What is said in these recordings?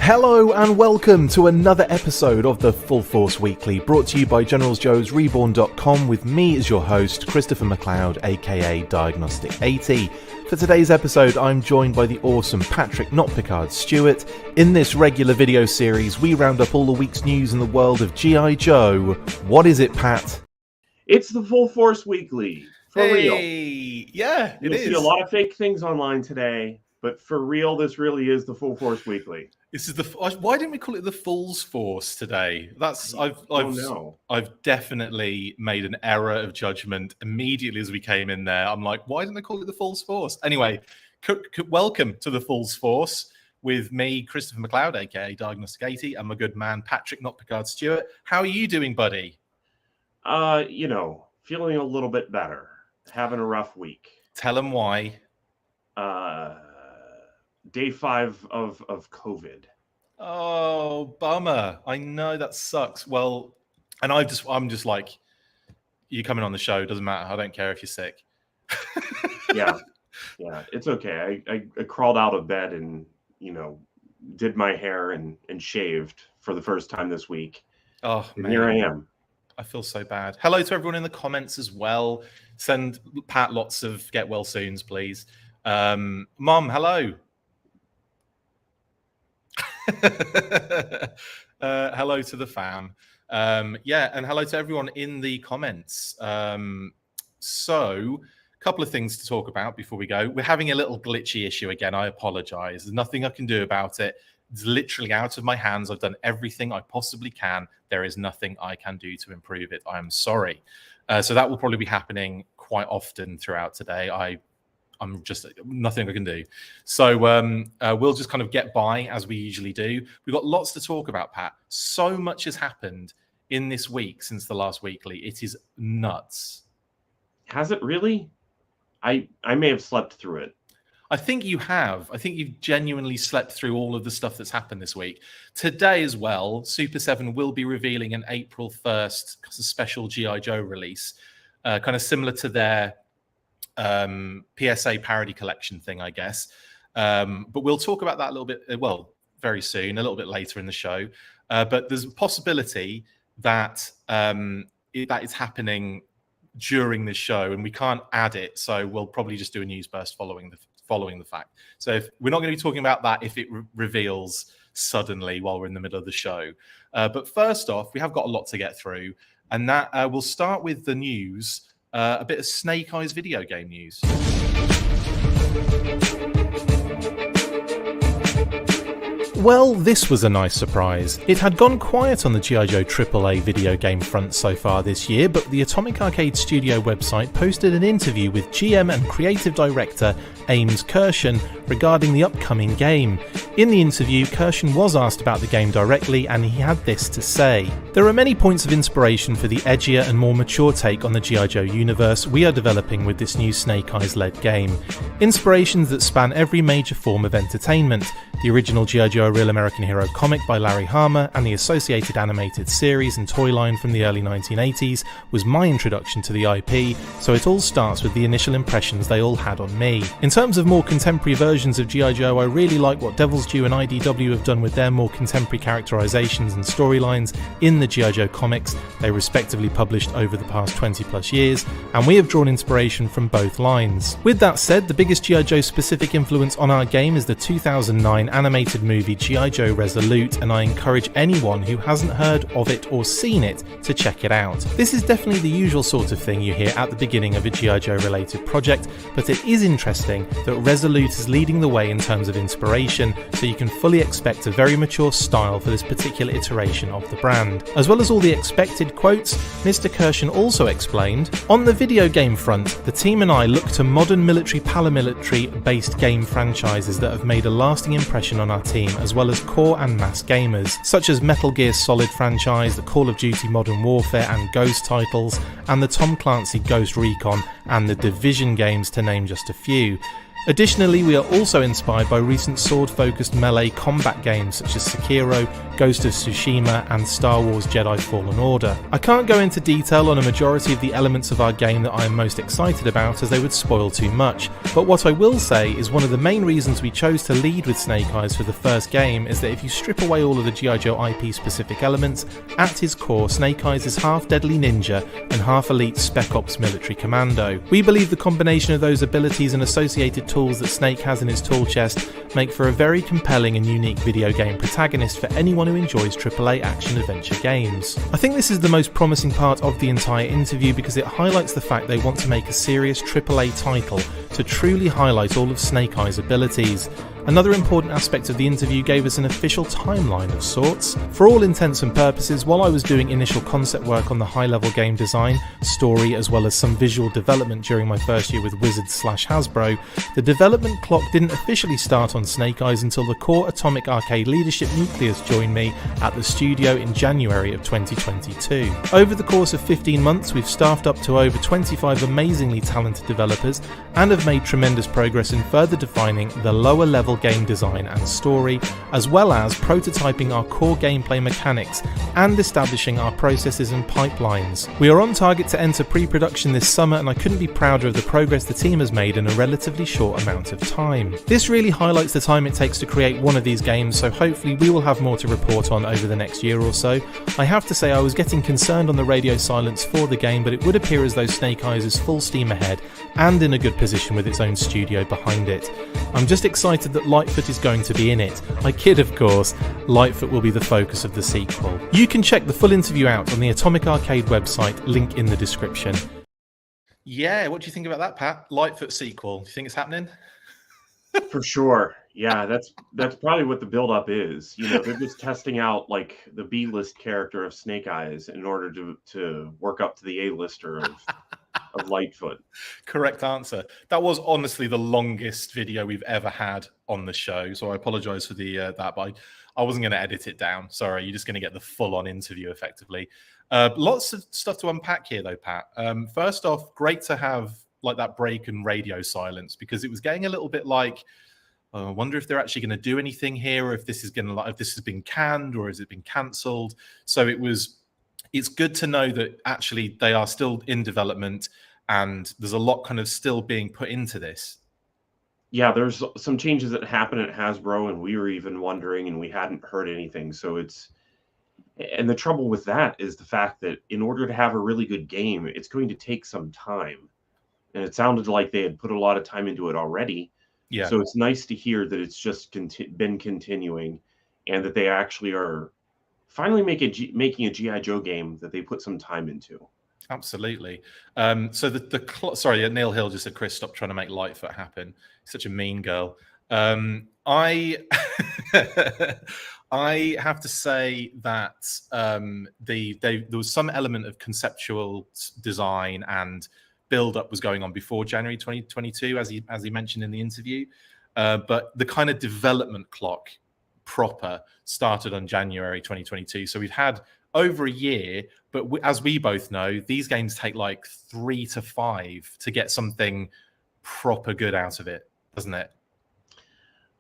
Hello and welcome to another episode of the Full Force Weekly, brought to you by Generals Joe's REBORN.com with me as your host, Christopher McLeod AKA Diagnostik80. For today's episode, I'm joined by the awesome Patrick Notpicard Stewart. In this regular video series, we round up all the week's news in the world of G.I. Joe. What is it, Pat? It's the Full Force Weekly. For real. Yeah, You'll see a lot of fake things online today, but for real, this really is the Full Force Weekly. This is the. Why didn't we call it the Fool's Force today? I've definitely made an error of judgment immediately as we came in there. I'm like, why didn't they call it the Fool's Force? Anyway, welcome to the Fool's Force with me, Christopher McLeod AKA Diagnostik80, and my good man Patrick Notpicard Stewart. How are you doing, buddy? Feeling a little bit better. Having a rough week. Tell them why. Day 5 of COVID. Oh, bummer. I know that sucks. Well, and I'm just like, you coming on the show, doesn't matter. I don't care if you're sick. Yeah, it's okay. I crawled out of bed and, did my hair and shaved for the first time this week. Oh, and man. Here I am. I feel so bad. Hello to everyone in the comments as well. Send Pat lots of get well soons, please. Mom, hello. Hello to the fam. And hello to everyone in the comments. So a couple of things to talk about before we go. We're having a little glitchy issue again. I apologize. There's nothing I can do about it. It's literally out of my hands. I've done everything I possibly can. There is nothing I can do to improve it. I am sorry. So that will probably be happening quite often throughout today. I'm just nothing I can do. So we'll just kind of get by as we usually do. We've got lots to talk about, Pat. So much has happened in this week since the last weekly. It is nuts. Has it really? I may have slept through it. I think you have. I think you've genuinely slept through all of the stuff that's happened this week. Today as well, Super 7 will be revealing an April 1st special G.I. Joe release, kind of similar to their PSA parody collection thing, I guess. But we'll talk about that a little bit, very soon, a little bit later in the show. But there's a possibility that that is happening during this show, and we can't add it, so we'll probably just do a news burst following the fact. So if we're not going to be talking about that if it reveals suddenly while we're in the middle of the show. But first off, we have got a lot to get through, and that we'll start with the news. A bit of Snake Eyes video game news. Well, this was a nice surprise. It had gone quiet on the G.I. Joe AAA video game front so far this year, but the Atomic Arcade Studio website posted an interview with GM and creative director Ames Kirshen regarding the upcoming game. In the interview, Kirshen was asked about the game directly, and he had this to say. There are many points of inspiration for the edgier and more mature take on the G.I. Joe universe we are developing with this new Snake Eyes-led game. Inspirations that span every major form of entertainment. The original G.I. Joe: A Real American Hero comic by Larry Hama and the associated animated series and toy line from the early 1980s was my introduction to the IP, so it all starts with the initial impressions they all had on me. In terms of more contemporary versions of G.I. Joe, I really like what Devil's Due and IDW have done with their more contemporary characterizations and storylines in the G.I. Joe comics they respectively published over the past 20 plus years, and we have drawn inspiration from both lines. With that said, the biggest G.I. Joe specific influence on our game is the 2009 animated movie G.I. Joe Resolute, and I encourage anyone who hasn't heard of it or seen it to check it out. This is definitely the usual sort of thing you hear at the beginning of a G.I. Joe related project, but it is interesting that Resolute is leading the way in terms of inspiration, so you can fully expect a very mature style for this particular iteration of the brand. As well as all the expected quotes, Mr. Kirshen also explained, "On the video game front, the team and I look to modern military paramilitary based game franchises that have made a lasting impression on our team, as well as core and mass gamers, such as Metal Gear Solid franchise, the Call of Duty Modern Warfare and Ghost titles, and the Tom Clancy Ghost Recon and the Division games, to name just a few. Additionally, we are also inspired by recent sword-focused melee combat games such as Sekiro, Ghost of Tsushima, and Star Wars Jedi Fallen Order. I can't go into detail on a majority of the elements of our game that I am most excited about, as they would spoil too much, but what I will say is one of the main reasons we chose to lead with Snake Eyes for the first game is that if you strip away all of the G.I. Joe IP specific elements, at his core Snake Eyes is half deadly ninja and half elite Spec Ops military commando. We believe the combination of those abilities and associated tools that Snake has in his tool chest make for a very compelling and unique video game protagonist for anyone who enjoys AAA action-adventure games. I think this is the most promising part of the entire interview because it highlights the fact they want to make a serious AAA title to truly highlight all of Snake Eyes' abilities. Another important aspect of the interview gave us an official timeline of sorts. For all intents and purposes, while I was doing initial concept work on the high-level game design, story, as well as some visual development during my first year with Wizards/Hasbro, the development clock didn't officially start on Snake Eyes until the core Atomic Arcade leadership nucleus joined me at the studio in January of 2022. Over the course of 15 months, we've staffed up to over 25 amazingly talented developers and have made tremendous progress in further defining the lower-level game design and story, as well as prototyping our core gameplay mechanics and establishing our processes and pipelines. We are on target to enter pre-production this summer, and I couldn't be prouder of the progress the team has made in a relatively short amount of time. This really highlights the time it takes to create one of these games, so hopefully we will have more to report on over the next year or so. I have to say I was getting concerned on the radio silence for the game, but it would appear as though Snake Eyes is full steam ahead and in a good position with its own studio behind it. I'm just excited that Lightfoot is going to be in it. I kid, of course. Lightfoot will be the focus of the sequel. You can check the full interview out on the Atomic Arcade website, link in the description. Yeah, what do you think about that, Pat? Lightfoot sequel. Do you think it's happening? For sure. Yeah, that's probably what the build-up is. You know, they're just testing out like the B-list character of Snake Eyes in order to work up to the A-lister of Lightfoot. Correct answer. That was honestly the longest video we've ever had on the show, so I apologize for the that, but I wasn't going to edit it down. Sorry, you're just going to get the full-on interview effectively. Lots of stuff to unpack here, though, Pat. First off, great to have like that break and radio silence, because it was getting a little bit like, I wonder if they're actually going to do anything here, or if this is going to, if this has been canned or has it been cancelled. So it's good to know that actually they are still in development and there's a lot kind of still being put into this. Yeah, there's some changes that happened at Hasbro, and we were even wondering, and we hadn't heard anything. So and the trouble with that is the fact that in order to have a really good game, it's going to take some time. And it sounded like they had put a lot of time into it already. Yeah. So it's nice to hear that it's just been continuing, and that they actually are finally making a G.I. Joe game that they put some time into. Absolutely. So sorry, Neil Hill just said, Chris, stop trying to make Lightfoot happen. Such a mean girl. I have to say that there was some element of conceptual design and build-up was going on before January 2022, as he mentioned in the interview. But the kind of development clock proper started on January 2022. So we've had over a year, but as we both know, these games take like 3 to 5 to get something proper good out of it, doesn't it?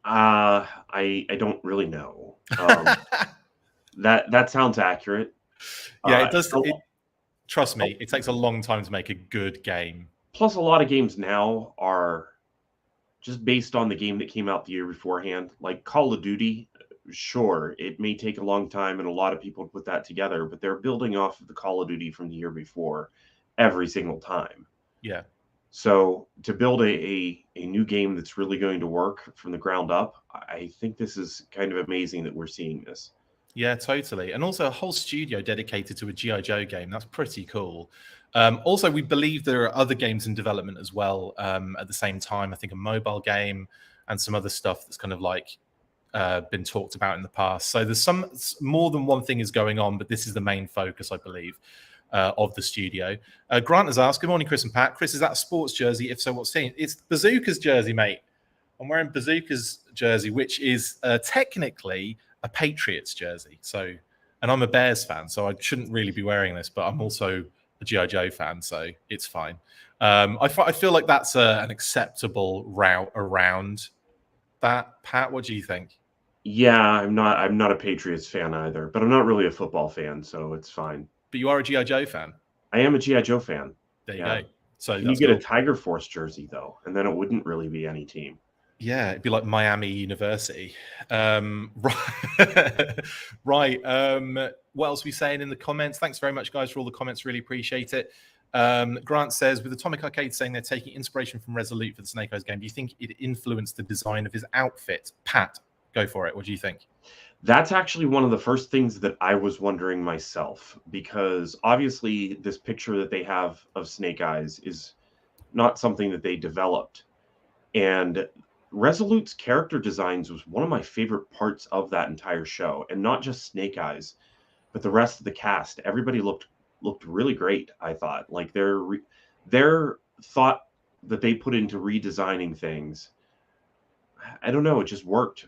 I don't really know. That sounds accurate. Yeah, it does. Trust me, it takes a long time to make a good game. Plus, a lot of games now are just based on the game that came out the year beforehand. Like Call of Duty, sure, it may take a long time and a lot of people put that together, but they're building off of the Call of Duty from the year before every single time. Yeah. So to build a new game that's really going to work from the ground up, I think this is kind of amazing that we're seeing this. Yeah, totally. And also a whole studio dedicated to a G.I. Joe game. That's pretty cool. Also, we believe there are other games in development as well at the same time. I think a mobile game and some other stuff that's kind of like been talked about in the past. So there's some more than one thing is going on, but this is the main focus, I believe, of the studio. Grant has asked, good morning, Chris and Pat. Chris, is that a sports jersey? If so, what team? It's Bazooka's jersey, mate. I'm wearing Bazooka's jersey, which is technically a Patriots jersey. So, and I'm a Bears fan, so I shouldn't really be wearing this, but I'm also a G.I. Joe fan, so it's fine. I feel like that's an acceptable route around that. Pat, what do you think? Yeah, I'm not a Patriots fan either, but I'm not really a football fan, so it's fine. But you are a G.I. Joe fan. I am a G.I. Joe fan. There you Yeah. go. So Can you get a Tiger Force jersey though? And then it wouldn't really be any team. Yeah, it'd be like Miami University. Right. Right. What else are we saying in the comments? Thanks very much, guys, for all the comments. Really appreciate it. Grant says, with Atomic Arcade saying they're taking inspiration from Resolute for the Snake Eyes game, do you think it influenced the design of his outfit? Pat, go for it. What do you think? That's actually one of the first things that I was wondering myself, because obviously this picture that they have of Snake Eyes is not something that they developed. And Resolute's character designs was one of my favorite parts of that entire show, and not just Snake Eyes, but the rest of the cast. Everybody looked really great, I thought. Like their thought that they put into redesigning things, I don't know, it just worked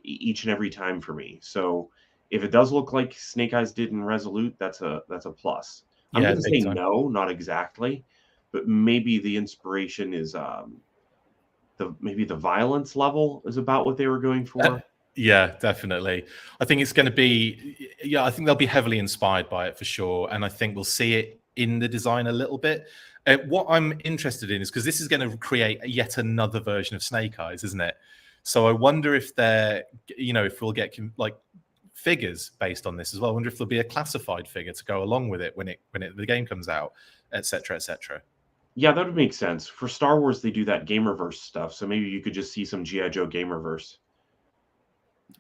each and every time for me. So if it does look like Snake Eyes did in Resolute, that's a plus. I'm going to say no, not exactly, but maybe the inspiration is maybe the violence level is about what they were going for. Yeah, definitely. I think it's going to be, I think they'll be heavily inspired by it for sure. And I think we'll see it in the design a little bit. What I'm interested in is, because this is going to create yet another version of Snake Eyes, isn't it? So I wonder if they're, if we'll get like figures based on this as well. I wonder if there'll be a classified figure to go along with it when the game comes out, etc., etc. Yeah, that would make sense. For Star Wars, they do that Gamerverse stuff, so maybe you could just see some G.I. Joe Gamerverse.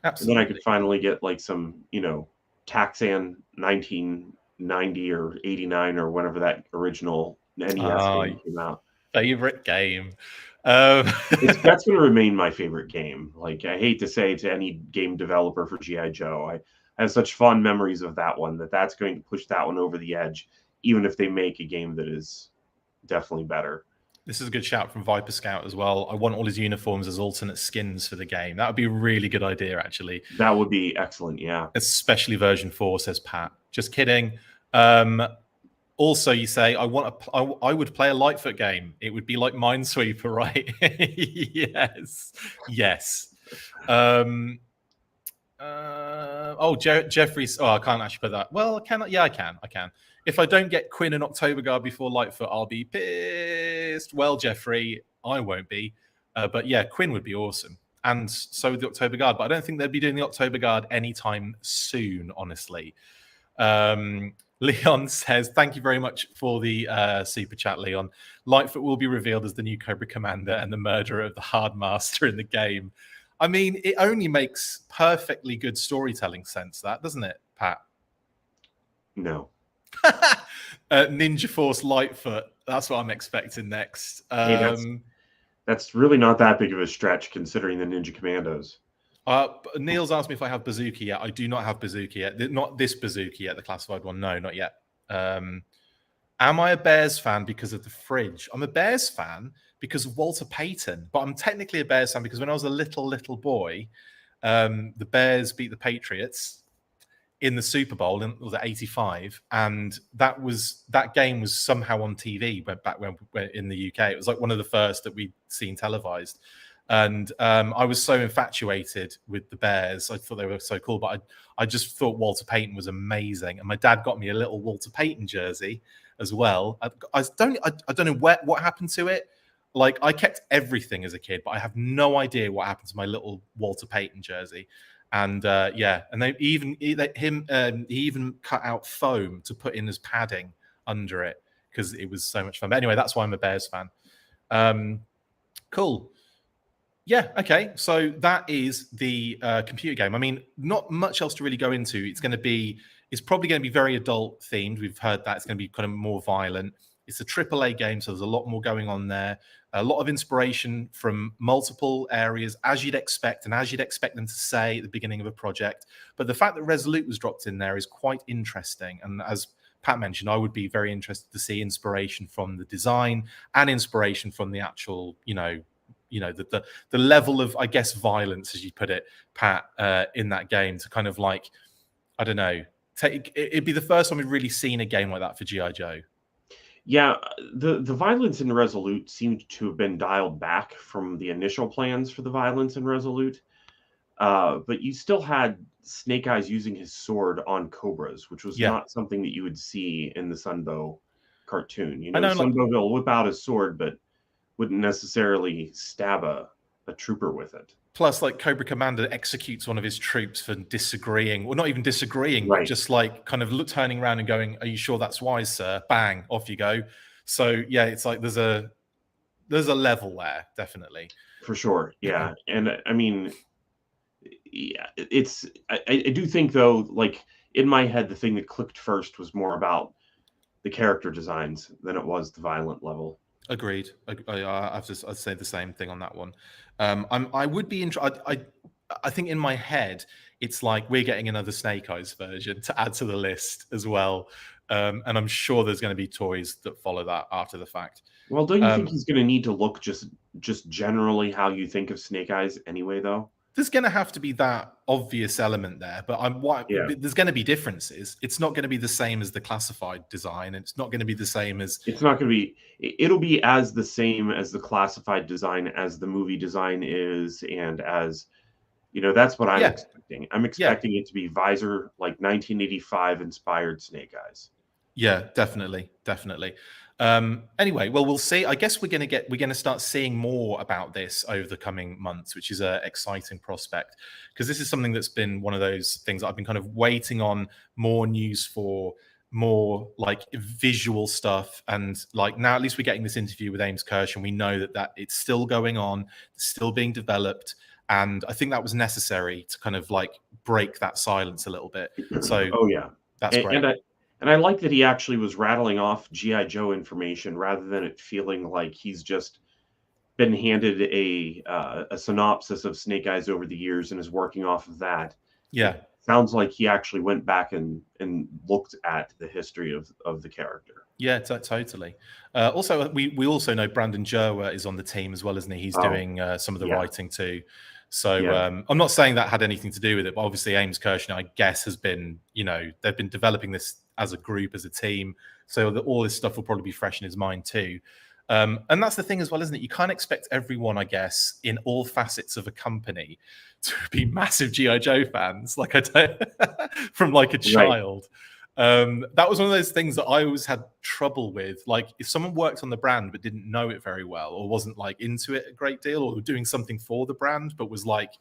Absolutely. And then I could finally get like some, Taxan 1990 or 89 or whenever that original NES game came out. Favorite game. That's going to remain my favorite game. Like, I hate to say to any game developer for G.I. Joe, I have such fond memories of that one that's going to push that one over the edge, even if they make a game that is definitely better. This is a good shout from Viper Scout as well. I want all his uniforms as alternate skins for the game. That would be a really good idea, actually. That would be excellent, yeah. Especially version 4, says Pat. Just kidding. Also, you say, I would play a Lightfoot game. It would be like Minesweeper, right? Yes. Yes. Jeffrey's. Oh, I can't actually put that. Well, I can. Yeah, I can. If I don't get Quinn and October Guard before Lightfoot, I'll be pissed. Well, Jeffrey, I won't be. But yeah, Quinn would be awesome. And so would the October Guard. But I don't think they'd be doing the October Guard anytime soon, honestly. Leon says, thank you very much for the super chat, Leon. Lightfoot will be revealed as the new Cobra Commander and the murderer of the Hard Master in the game. I mean, it only makes perfectly good storytelling sense, that, doesn't it, Pat? No. Ninja Force Lightfoot. That's what I'm expecting next. That's really not that big of a stretch considering the Ninja Commandos. Neil's asked me if I have Bazooka yet. I do not have Bazooka yet. Not this Bazooka yet, the classified one. No, not yet. Am I a Bears fan because of the fridge? I'm a Bears fan because of Walter Payton, but I'm technically a Bears fan because when I was a little boy, the Bears beat the Patriots in the Super Bowl in 85, and that game was somehow on TV back when in the UK. It was like one of the first that we'd seen televised. And I was so infatuated with the Bears. I thought they were so cool, but I just thought Walter Payton was amazing. And my dad got me a little Walter Payton jersey as well. I don't know what happened to it. Like, I kept everything as a kid, but I have no idea what happened to my little Walter Payton jersey. And and he even cut out foam to put in as padding under it because it was so much fun. But anyway, that's why I'm a Bears fan. Cool. Yeah, okay. So that is the computer game. I mean, not much else to really go into. It's probably going to be very adult themed. We've heard that it's going to be kind of more violent. It's a AAA game, so there's a lot more going on there. A lot of inspiration from multiple areas, as you'd expect, and as you'd expect them to say at the beginning of a project. But the fact that Resolute was dropped in there is quite interesting. And as Pat mentioned, I would be very interested to see inspiration from the design and inspiration from the actual, the level of, I guess, violence, as you put it, Pat, in that game to kind of like, I don't know, it'd be the first time we've really seen a game like that for G.I. Joe. Yeah, the violence in Resolute seemed to have been dialed back from the initial plans for the violence in Resolute. But you still had Snake Eyes using his sword on cobras, which was Yeah, not something that you would see in the Sunbow cartoon. I know. Like, Sunbow will whip out his sword, but wouldn't necessarily stab a trooper with it. plus, like Cobra Commander executes one of his troops for disagreeing, well, not even disagreeing, but Right. just like kind of turning around and going, "Are you sure that's wise, sir?" Bang, off you go. So yeah, it's like there's a level there, definitely. For sure. Yeah. And I mean, yeah, I do think though, like in my head, the thing that clicked first was more about the character designs than it was the violent level. Agreed. I'd say the same thing on that one. I would be interested. I think in my head, it's like we're getting another Snake Eyes version to add to the list as well, and I'm sure there's going to be toys that follow that after the fact. Well, don't you think Um, he's going to need to look just generally how you think of Snake Eyes anyway, though? there's going to have to be that obvious element there, but Yeah, there's going to be differences. It's not going to be the same as the classified design. It's not going to be the same as it's not going to be. It'll be as the same as the classified design as the movie design is, and as that's what I'm yeah, expecting. I'm yeah. expecting it to be visor like 1985 inspired Snake Eyes. Yeah, definitely, definitely. Anyway, well, we'll see. I guess we're going to start seeing more about this over the coming months, which is an exciting prospect because this is something that's been one of those things I've been kind of waiting on more news for, more like visual stuff, and like now at least we're getting this interview with Ames Kirsch, and we know that it's still going on, it's still being developed, and I think that was necessary to kind of like break that silence a little bit. So Oh yeah, that's and, great. and I and I like that he actually was rattling off GI Joe information rather than it feeling like he's just been handed a synopsis of Snake Eyes over the years and is working off of that. Yeah. It sounds like he actually went back and looked at the history of the character. Yeah, totally. Also, we also know Brandon Jerwer is on the team as well, isn't he? He's Oh, doing some of the yeah, writing too. So yeah, I'm not saying that had anything to do with it, but obviously Ames Kirshner, I guess, has been, they've been developing this as a group, as a team. So that all this stuff will probably be fresh in his mind too. And that's the thing as well, isn't it? You can't expect everyone, I guess, in all facets of a company to be massive G.I. Joe fans, like I don't, from like a right. child. That was one of those things that I always had trouble with. Like, if someone worked on the brand but didn't know it very well, or wasn't like into it a great deal, or doing something for the brand but was like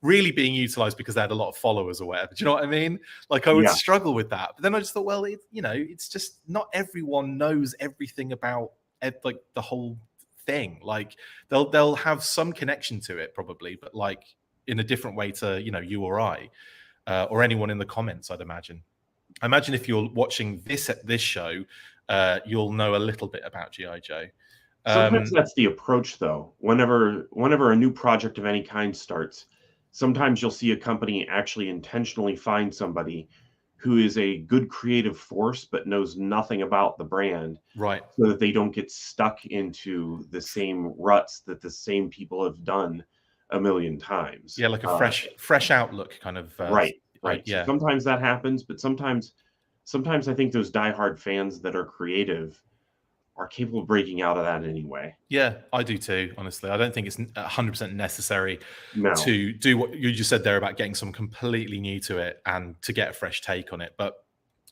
really being utilized because they had a lot of followers or whatever. Do you know what I mean? Like, I would Yeah, struggle with that. But then I just thought, well, it's just not everyone knows everything about like the whole thing. Like, they'll have some connection to it probably, but like in a different way to you or I, or anyone in the comments, I'd imagine. I imagine if you're watching this show, you'll know a little bit about GI Joe. sometimes that's the approach, though. Whenever a new project of any kind starts, sometimes you'll see a company actually intentionally find somebody who is a good creative force but knows nothing about the brand Right. so that they don't get stuck into the same ruts that the same people have done a million times. Yeah, like a fresh outlook kind of. Right, right. So Yeah. sometimes that happens, but sometimes I think those diehard fans that are creative are capable of breaking out of that anyway. Yeah, I do too, honestly. I don't think it's 100% necessary No. to do what you just said there about getting someone completely new to it and to get a fresh take on it. But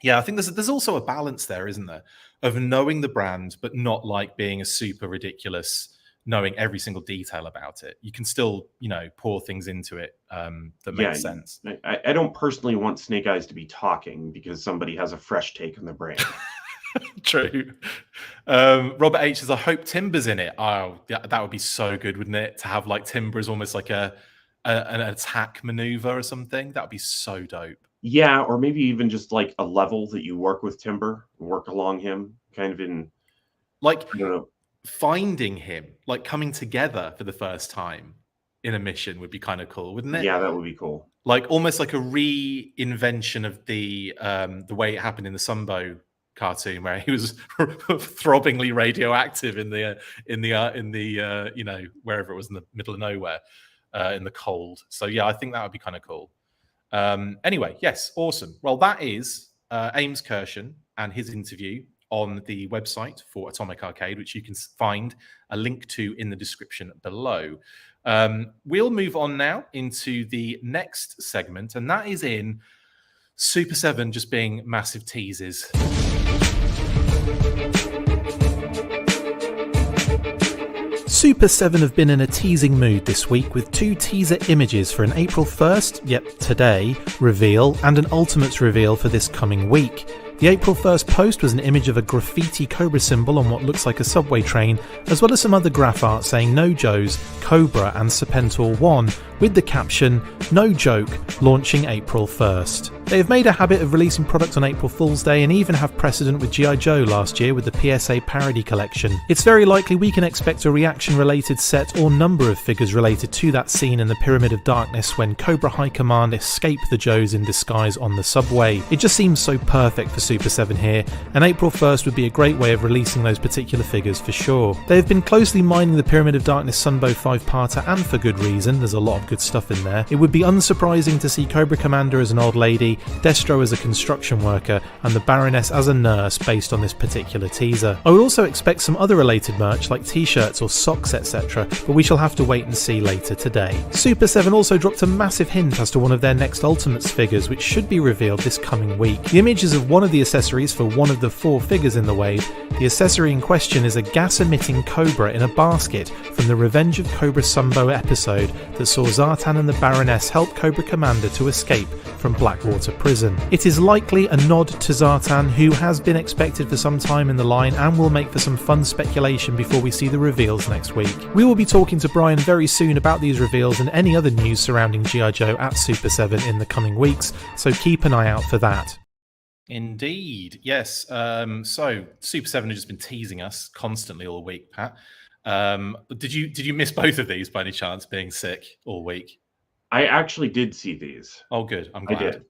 yeah, I think there's also a balance there, isn't there? Of knowing the brand, but not like being a super ridiculous, knowing every single detail about it. You can still, pour things into it that Yeah, makes sense. I don't personally want Snake Eyes to be talking because somebody has a fresh take on the brand. True. Robert H says, I hope Timber's in it. Oh, yeah, that would be so good, wouldn't it? To have like Timber as almost like an attack maneuver or something. That would be so dope. Yeah, or maybe even just like a level that you work with Timber, work along him, kind of in, Like I don't know. finding him, like coming together for the first time in a mission would be kind of cool, wouldn't it? Yeah, that would be cool. Like almost like a reinvention of the way it happened in the Sunbow cartoon, where he was throbbingly radioactive in the wherever it was in the middle of nowhere, in the cold. So yeah, I think that would be kind of cool. Anyway, yes, awesome. Well, that is Ames Kirshen and his interview on the website for Atomic Arcade, which you can find a link to in the description below. We'll move on now into the next segment, and that is in Super 7 just being massive teases. Super 7 have been in a teasing mood this week with 2 teaser images for an April 1st, yep, today, reveal and an Ultimates reveal for this coming week. The April 1st post was an image of a graffiti Cobra symbol on what looks like a subway train, as well as some other graph art saying No Joes, Cobra and Serpentor 1, with the caption, No Joke, launching April 1st. They have made a habit of releasing products on April Fool's Day and even have precedent with G.I. Joe last year with the PSA parody collection. It's very likely we can expect a reaction-related set or number of figures related to that scene in the Pyramid of Darkness when Cobra High Command escape the Joes in disguise on the subway. It just seems so perfect for Super 7 here, and April 1st would be a great way of releasing those particular figures for sure. They have been closely mining the Pyramid of Darkness Sunbow 5-parter, and for good reason. There's a lot of good stuff in there. It would be unsurprising to see Cobra Commander as an old lady, Destro as a construction worker, and the Baroness as a nurse based on this particular teaser. I would also expect some other related merch like t-shirts or socks etc, but we shall have to wait and see later today. Super 7 also dropped a massive hint as to one of their next Ultimates figures, which should be revealed this coming week. The image is of one of the accessories for one of the 4 figures in the wave. The accessory in question is a gas-emitting Cobra in a basket from the Revenge of Cobra Sunbow episode that saw Zartan and the Baroness help Cobra Commander to escape from Blackwater Prison. It is likely a nod to Zartan, who has been expected for some time in the line and will make for some fun speculation before we see the reveals next week. We will be talking to Brian very soon about these reveals and any other news surrounding G.I. Joe at Super 7 in the coming weeks, so keep an eye out for that. Indeed, yes. So Super 7 has just been teasing us constantly all week, Pat. Did you miss both of these by any chance, being sick all week? I actually did see these. Oh, good. I'm glad. I did.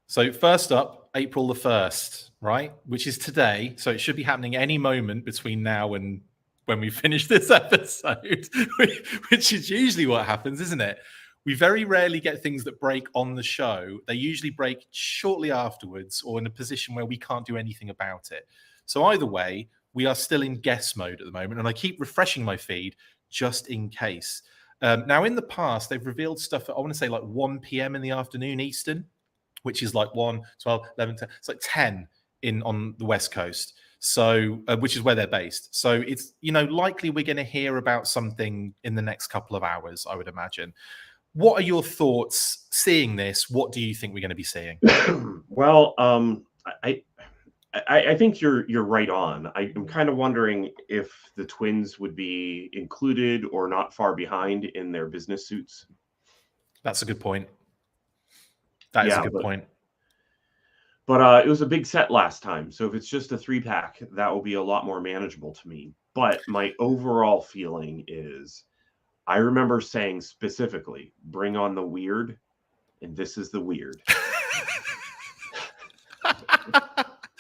So first up, April the 1st, right? Which is today. So it should be happening any moment between now and when we finish this episode, which is usually what happens, isn't it? We very rarely get things that break on the show. They usually break shortly afterwards or in a position where we can't do anything about it. So either way, we are still in guess mode at the moment. And I keep refreshing my feed just in case. Now, in the past, they've revealed stuff at, I want to say, like 1 p.m. in the afternoon Eastern, which is like 1, 12, 11, 10. It's like 10 on the West Coast. So, which is where they're based. So it's, likely we're going to hear about something in the next couple of hours, I would imagine. What are your thoughts seeing this? What do you think we're going to be seeing? Well, I think you're right on. I'm kind of wondering if the twins would be included or not far behind in their business suits. That's a good point. That is a good point. But it was a big set last time. So if it's just a 3-pack, that will be a lot more manageable to me. But my overall feeling is, I remember saying specifically, bring on the weird, and this is the weird.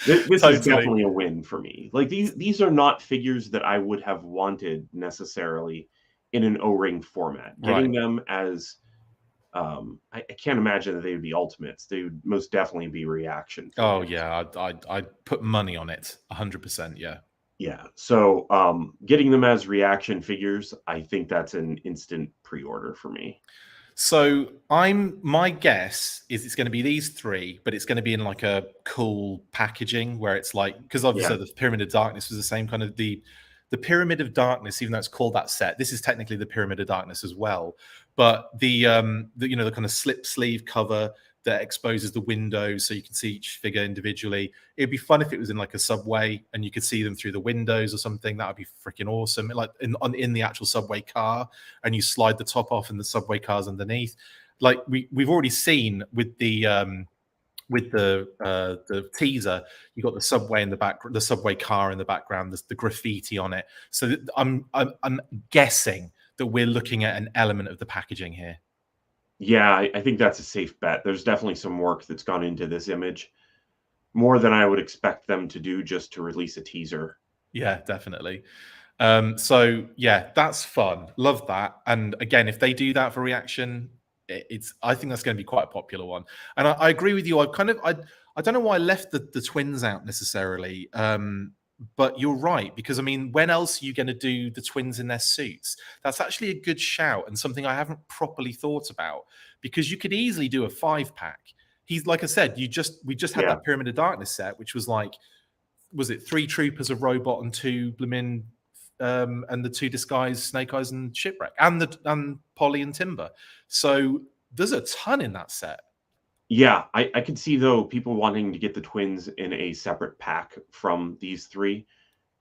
This is definitely a win for me. Like these are not figures that I would have wanted necessarily in an O-ring format. Getting them as I can't imagine that they would be Ultimates. They would most definitely be reaction figures. Oh yeah, I'd put money on it, 100%. Yeah. Yeah. So getting them as reaction figures, I think that's an instant pre-order for me. So my guess is it's going to be these 3, but it's going to be in like a cool packaging where it's like, because obviously the Pyramid of Darkness was the same kind of the Pyramid of Darkness, even though it's called that set. This is technically the Pyramid of Darkness as well, but the kind of slip sleeve cover that exposes the windows so you can see each figure individually. It'd be fun if it was in like a subway and you could see them through the windows or something. That would be freaking awesome. Like in the actual subway car, and you slide the top off and the subway car's underneath. Like we've already seen with the teaser, you got the subway in the back, the subway car in the background, the graffiti on it. So I'm guessing that we're looking at an element of the packaging here. Yeah, I think that's a safe bet. There's definitely some work that's gone into this image, more than I would expect them to do just to release a teaser. Yeah, definitely. So yeah, that's fun. Love that. And again, if they do that for reaction, I think that's going to be quite a popular one. And I agree with you. I don't know why I left the twins out necessarily. But you're right, because I mean, when else are you going to do the twins in their suits? That's actually a good shout and something I haven't properly thought about, because you could easily do a 5-pack. He's like I said, we just had that Pyramid of Darkness set, which was like, was it 3 troopers, a robot, and 2 blooming and the 2 disguised Snake Eyes and Shipwreck, and Polly and Timber. So there's a ton in that set. Yeah, I could see, though, people wanting to get the twins in a separate pack from these 3,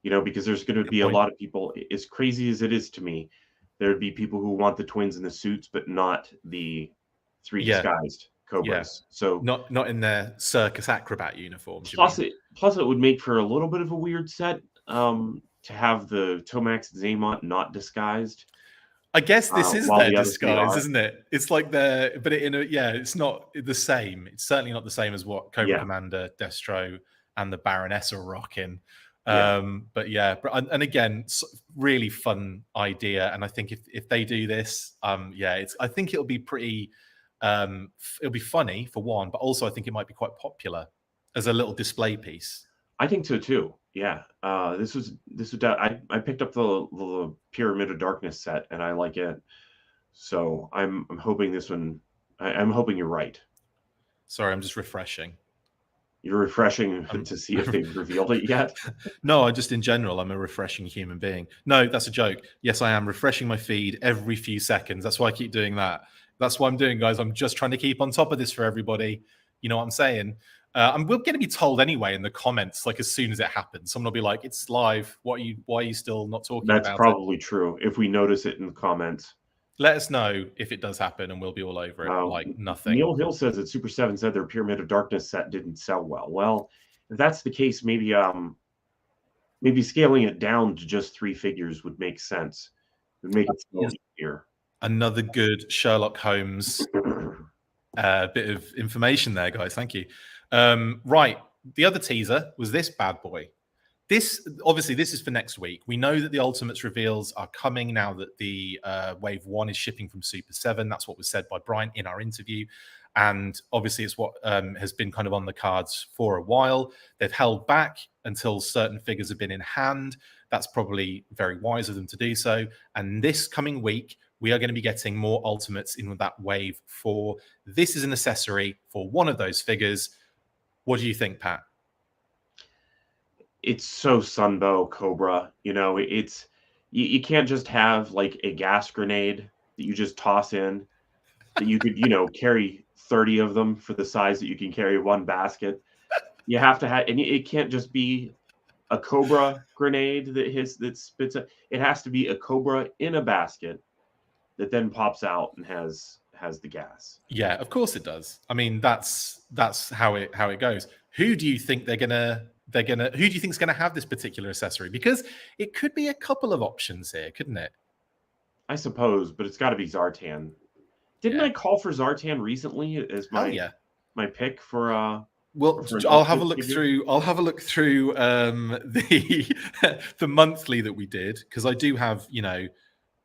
because there's going to be a lot of people, as crazy as it is to me, there'd be people who want the twins in the suits, but not the 3 disguised Cobras. So not in their circus acrobat uniforms. Plus it would make for a little bit of a weird set to have the Tomax and Zaymont not disguised. I guess this is their disguise, isn't it? It's like it's not the same. It's certainly not the same as what Cobra Commander, Destro, and the Baroness are rocking. But again, really fun idea. And I think if they do this, I think it'll be pretty. It'll be funny for one, but also I think it might be quite popular as a little display piece. I think so too. Yeah, this was I picked up the Pyramid of Darkness set, and I like it. So I'm hoping this one. I'm hoping you're right. Sorry, I'm just refreshing. You're refreshing to see if they've revealed it yet. No, just in general, I'm a refreshing human being. No, that's a joke. Yes, I am refreshing my feed every few seconds. That's why I keep doing that. That's what I'm doing, guys. I'm just trying to keep on top of this for everybody. You know what I'm saying? We're going to be told anyway in the comments, like as soon as it happens. Someone will be like, "It's live. Why are you still not talking about it?" That's probably true. If we notice it in the comments, let us know if it does happen, and we'll be all over it like nothing. Neil Hill says that Super 7 said their Pyramid of Darkness set didn't sell well. Well, if that's the case, maybe scaling it down to just 3 figures would make sense. It would make it easier. Another good Sherlock Holmes bit of information there, guys. Thank you. Right. The other teaser was this bad boy. This is for next week. We know that the Ultimates reveals are coming now that the Wave 1 is shipping from Super 7. That's what was said by Brian in our interview. And obviously it's what has been kind of on the cards for a while. They've held back until certain figures have been in hand. That's probably very wise of them to do so. And this coming week, we are going to be getting more Ultimates in with that Wave 4. This is an accessory for one of those figures. What do you think, Pat? It's so Sunbow Cobra. It's you can't just have like a gas grenade that you just toss in, that you could, carry 30 of them for the size that you can carry one basket. You have to have, and it can't just be a Cobra grenade that spits it. It has to be a Cobra in a basket that then pops out and has the gas. Yeah, of course it does. I mean, that's how it goes. Who do you think who do you think is gonna have this particular accessory? Because it could be a couple of options here, couldn't it? I suppose, but it's got to be Zartan. Didn't I call for Zartan recently as my pick for well, I'll have a look through the monthly that we did, because I do have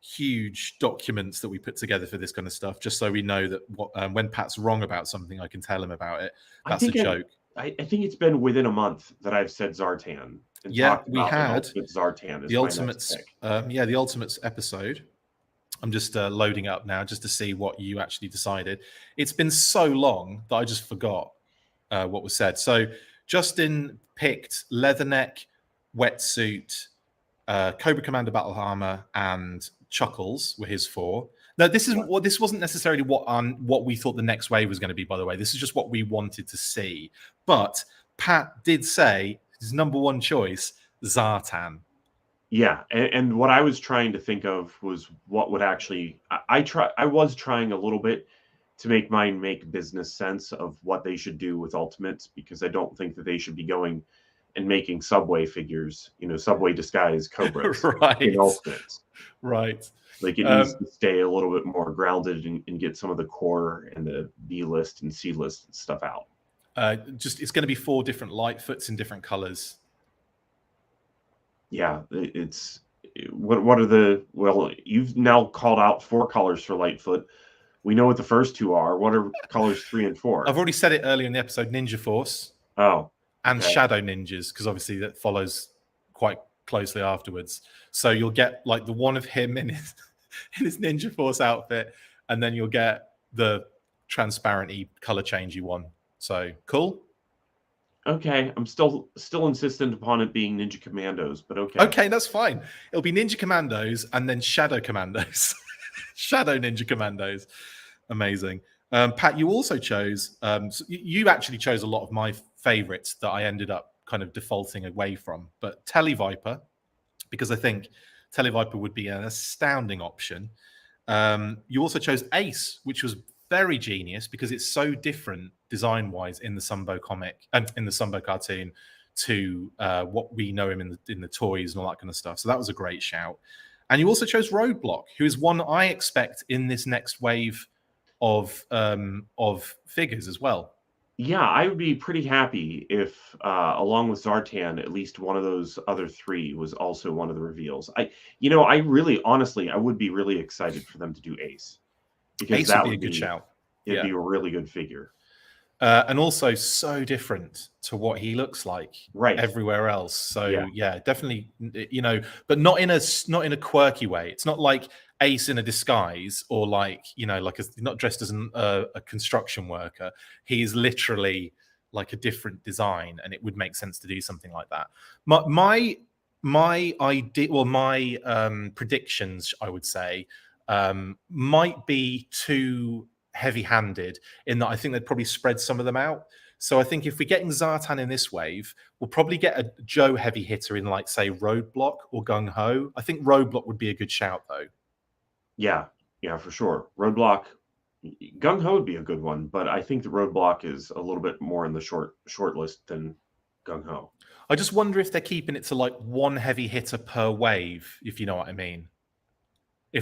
huge documents that we put together for this kind of stuff, just so we know that when Pat's wrong about something, I can tell him about it. That's a joke. I think it's been within a month that I've said Zartan. Yeah, we had Zartan. The Ultimates. The Ultimates episode. I'm just loading up now just to see what you actually decided. It's been so long that I just forgot what was said. So Justin picked Leatherneck, Wetsuit, Cobra Commander Battle Armor, and Chuckles were his 4. Now, this wasn't necessarily what we thought the next wave was going to be, by the way. This is just what we wanted to see. But Pat did say his number 1 choice, Zartan. Yeah, and what I was trying to think of was what would actually I was trying a little bit to make mine make business sense of what they should do with Ultimates, because I don't think that they should be going and making Subway figures, Subway disguised Cobras in Ultimates. Right. Like it needs to stay a little bit more grounded and get some of the core and the B list and C list stuff out. It's going to be 4 different Lightfoots in different colors. Yeah, it's what are you've now called out 4 colors for Lightfoot. We know what the first 2 are. What are colors 3 and 4? I've already said it earlier in the episode. Ninja Force. Oh. And Shadow Ninjas, because obviously that follows quite closely afterwards. So you'll get like the one of him in his in his Ninja Force outfit, and then you'll get the transparent color changey one. So cool. Okay, I'm still insistent upon it being Ninja Commandos, but okay. Okay, that's fine. It'll be Ninja Commandos and then Shadow Commandos. Shadow Ninja Commandos. Amazing. Pat, you also chose, you actually chose a lot of my favorites that I ended up kind of defaulting away from, but Televiper, because I think Televiper would be an astounding option. You also chose Ace, which was very genius because it's so different design-wise in the Sunbow comic and in the Sunbow cartoon to what we know him in the toys and all that kind of stuff. So that was a great shout. And you also chose Roadblock, who is one I expect in this next wave of figures as well. Yeah, I would be pretty happy if, along with Zartan, at least one of those other three was also one of the reveals. I really, honestly, I would be really excited for them to do Ace, because Ace that would be a good shout. It'd be a really good figure, and also so different to what he looks like everywhere else. So yeah, definitely, but not in a quirky way. It's not like Ace in a disguise, or like not dressed as a construction worker. He's literally like a different design, and it would make sense to do something like that. My idea, well, my predictions, I would say, might be too heavy-handed in that I think they'd probably spread some of them out. So I think if we're getting Zartan in this wave, we'll probably get a Joe heavy hitter in, like, say, Roadblock or Gung Ho. I think Roadblock would be a good shout, though. Yeah, for sure. Roadblock, Gung Ho would be a good one, but I think the Roadblock is a little bit more in the short list than Gung Ho. I just wonder if they're keeping it to like one heavy hitter per wave, if you know what I mean.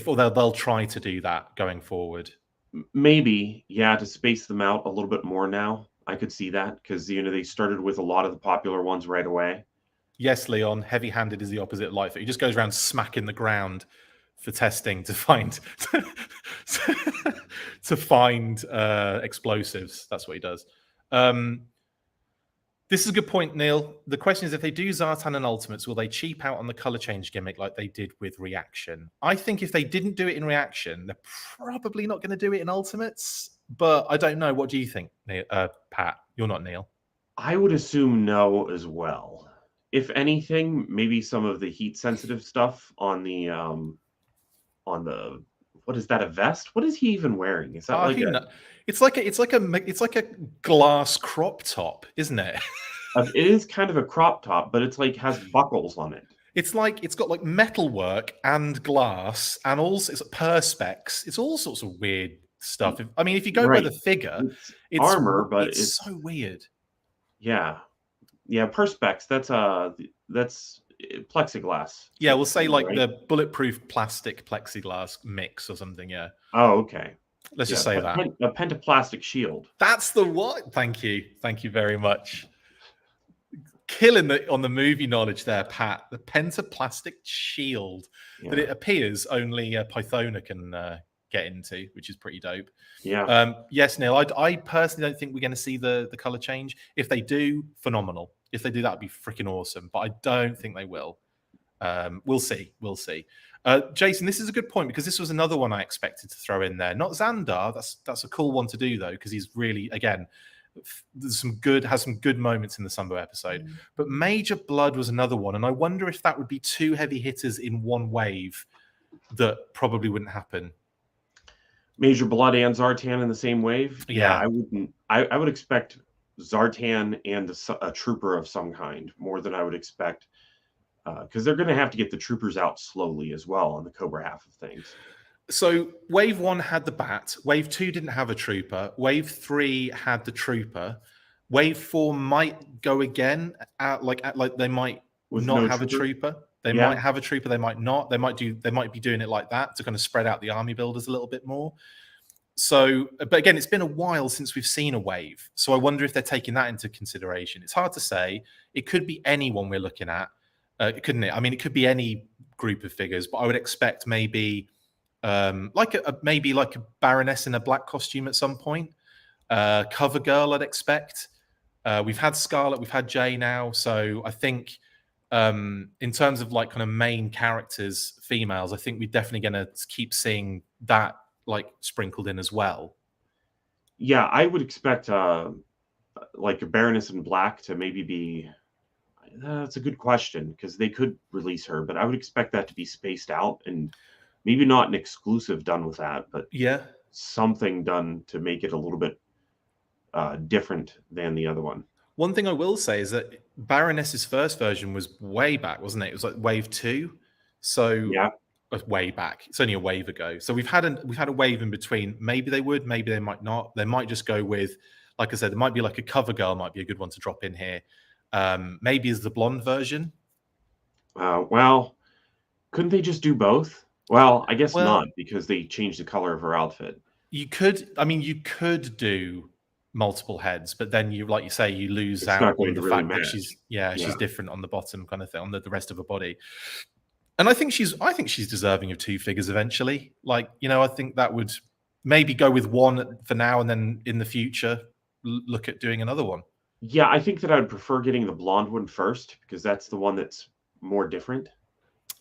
Or they'll try to do that going forward. Maybe, yeah, to space them out a little bit more now. I could see that because they started with a lot of the popular ones right away. Yes, Leon, heavy-handed is the opposite of light. He just goes around smacking the ground for testing to find explosives. That's what he does. This is a good point, Neil. The question is, if they do Zartan and Ultimates, will they cheap out on the color change gimmick like they did with Reaction? I think if they didn't do it in Reaction, they're probably not going to do it in Ultimates. But I don't know. What do you think, Pat? You're not Neil. I would assume no as well. If anything, maybe some of the heat-sensitive stuff on the what is that, a vest? What is he even wearing? Is that it's like a glass crop top, isn't it? It is kind of a crop top, but it's like has buckles on it. It's like it's got like metalwork and glass, and also it's perspex. It's all sorts of weird stuff. If you go by the figure, it's armor, but it's so weird. Yeah, perspex. That's plexiglass. Yeah, we'll say like the bulletproof plastic plexiglass mix or something. Yeah. Oh, okay. Let's just say that. A pentaplastic shield. That's the what? Thank you very much. Killing on the movie knowledge there, Pat. The pentaplastic shield that it appears only Pythona can get into, which is pretty dope. Yeah. Yes, Neil. I personally don't think we're going to see the color change. If they do, phenomenal. If they do, that'd be freaking awesome. But I don't think they will. We'll see. Jason, this is a good point because this was another one I expected to throw in there. Not Xandar. That's a cool one to do though, because he's really, again, has some good moments in the Sunbow episode. But Major Blood was another one, and I wonder if that would be two heavy hitters in one wave. That probably wouldn't happen. Major Blood and Zartan in the same wave? Yeah, I wouldn't. I would expect Zartan and a trooper of some kind more than I would expect, because they're going to have to get the troopers out slowly as well on the Cobra half of things. So Wave 1 had the Bat. Wave 2 didn't have a trooper. Wave 3 had the trooper. Wave 4 might go again. Like they might not have a trooper. They might have a trooper. They might not. They might be doing it like that to kind of spread out the army builders a little bit more. So, but again, it's been a while since we've seen a wave. So I wonder if they're taking that into consideration. It's hard to say. It could be anyone we're looking at, couldn't it? It could be any group of figures, but I would expect maybe like a Baroness in a black costume at some point. Cover Girl, I'd expect. We've had Scarlet, we've had Jay now, so I think In terms of like kind of main characters, females, I think we're definitely going to keep seeing that like sprinkled in as well. Yeah, I would expect like a Baroness in Black to maybe be. That's a good question because they could release her, but I would expect that to be spaced out and maybe not an exclusive done with that, but Yeah. something done to make it a little bit different than the other one. One thing I will say is that Baroness's first version was way back, wasn't it? It was like wave 2. So Yeah. way back. It's only a wave ago. So we've had a wave in between. Maybe they would, maybe they might not. They might just go with, like I said, there might be like a cover girl might be a good one to drop in here. Maybe as the blonde version. Well, couldn't they just do both? Well, I guess Well, not because they changed the color of her outfit. you could do multiple heads, but then you, like you say, you lose It's out not going on to the really fact that match. she's Yeah. different on the bottom kind of thing, on the rest of her body. And I think she's deserving of 2 figures eventually. Like, I think that would maybe go with one for now, and then in the future look at doing another one. Yeah, I think that I would prefer getting the blonde one first because that's the one that's more different.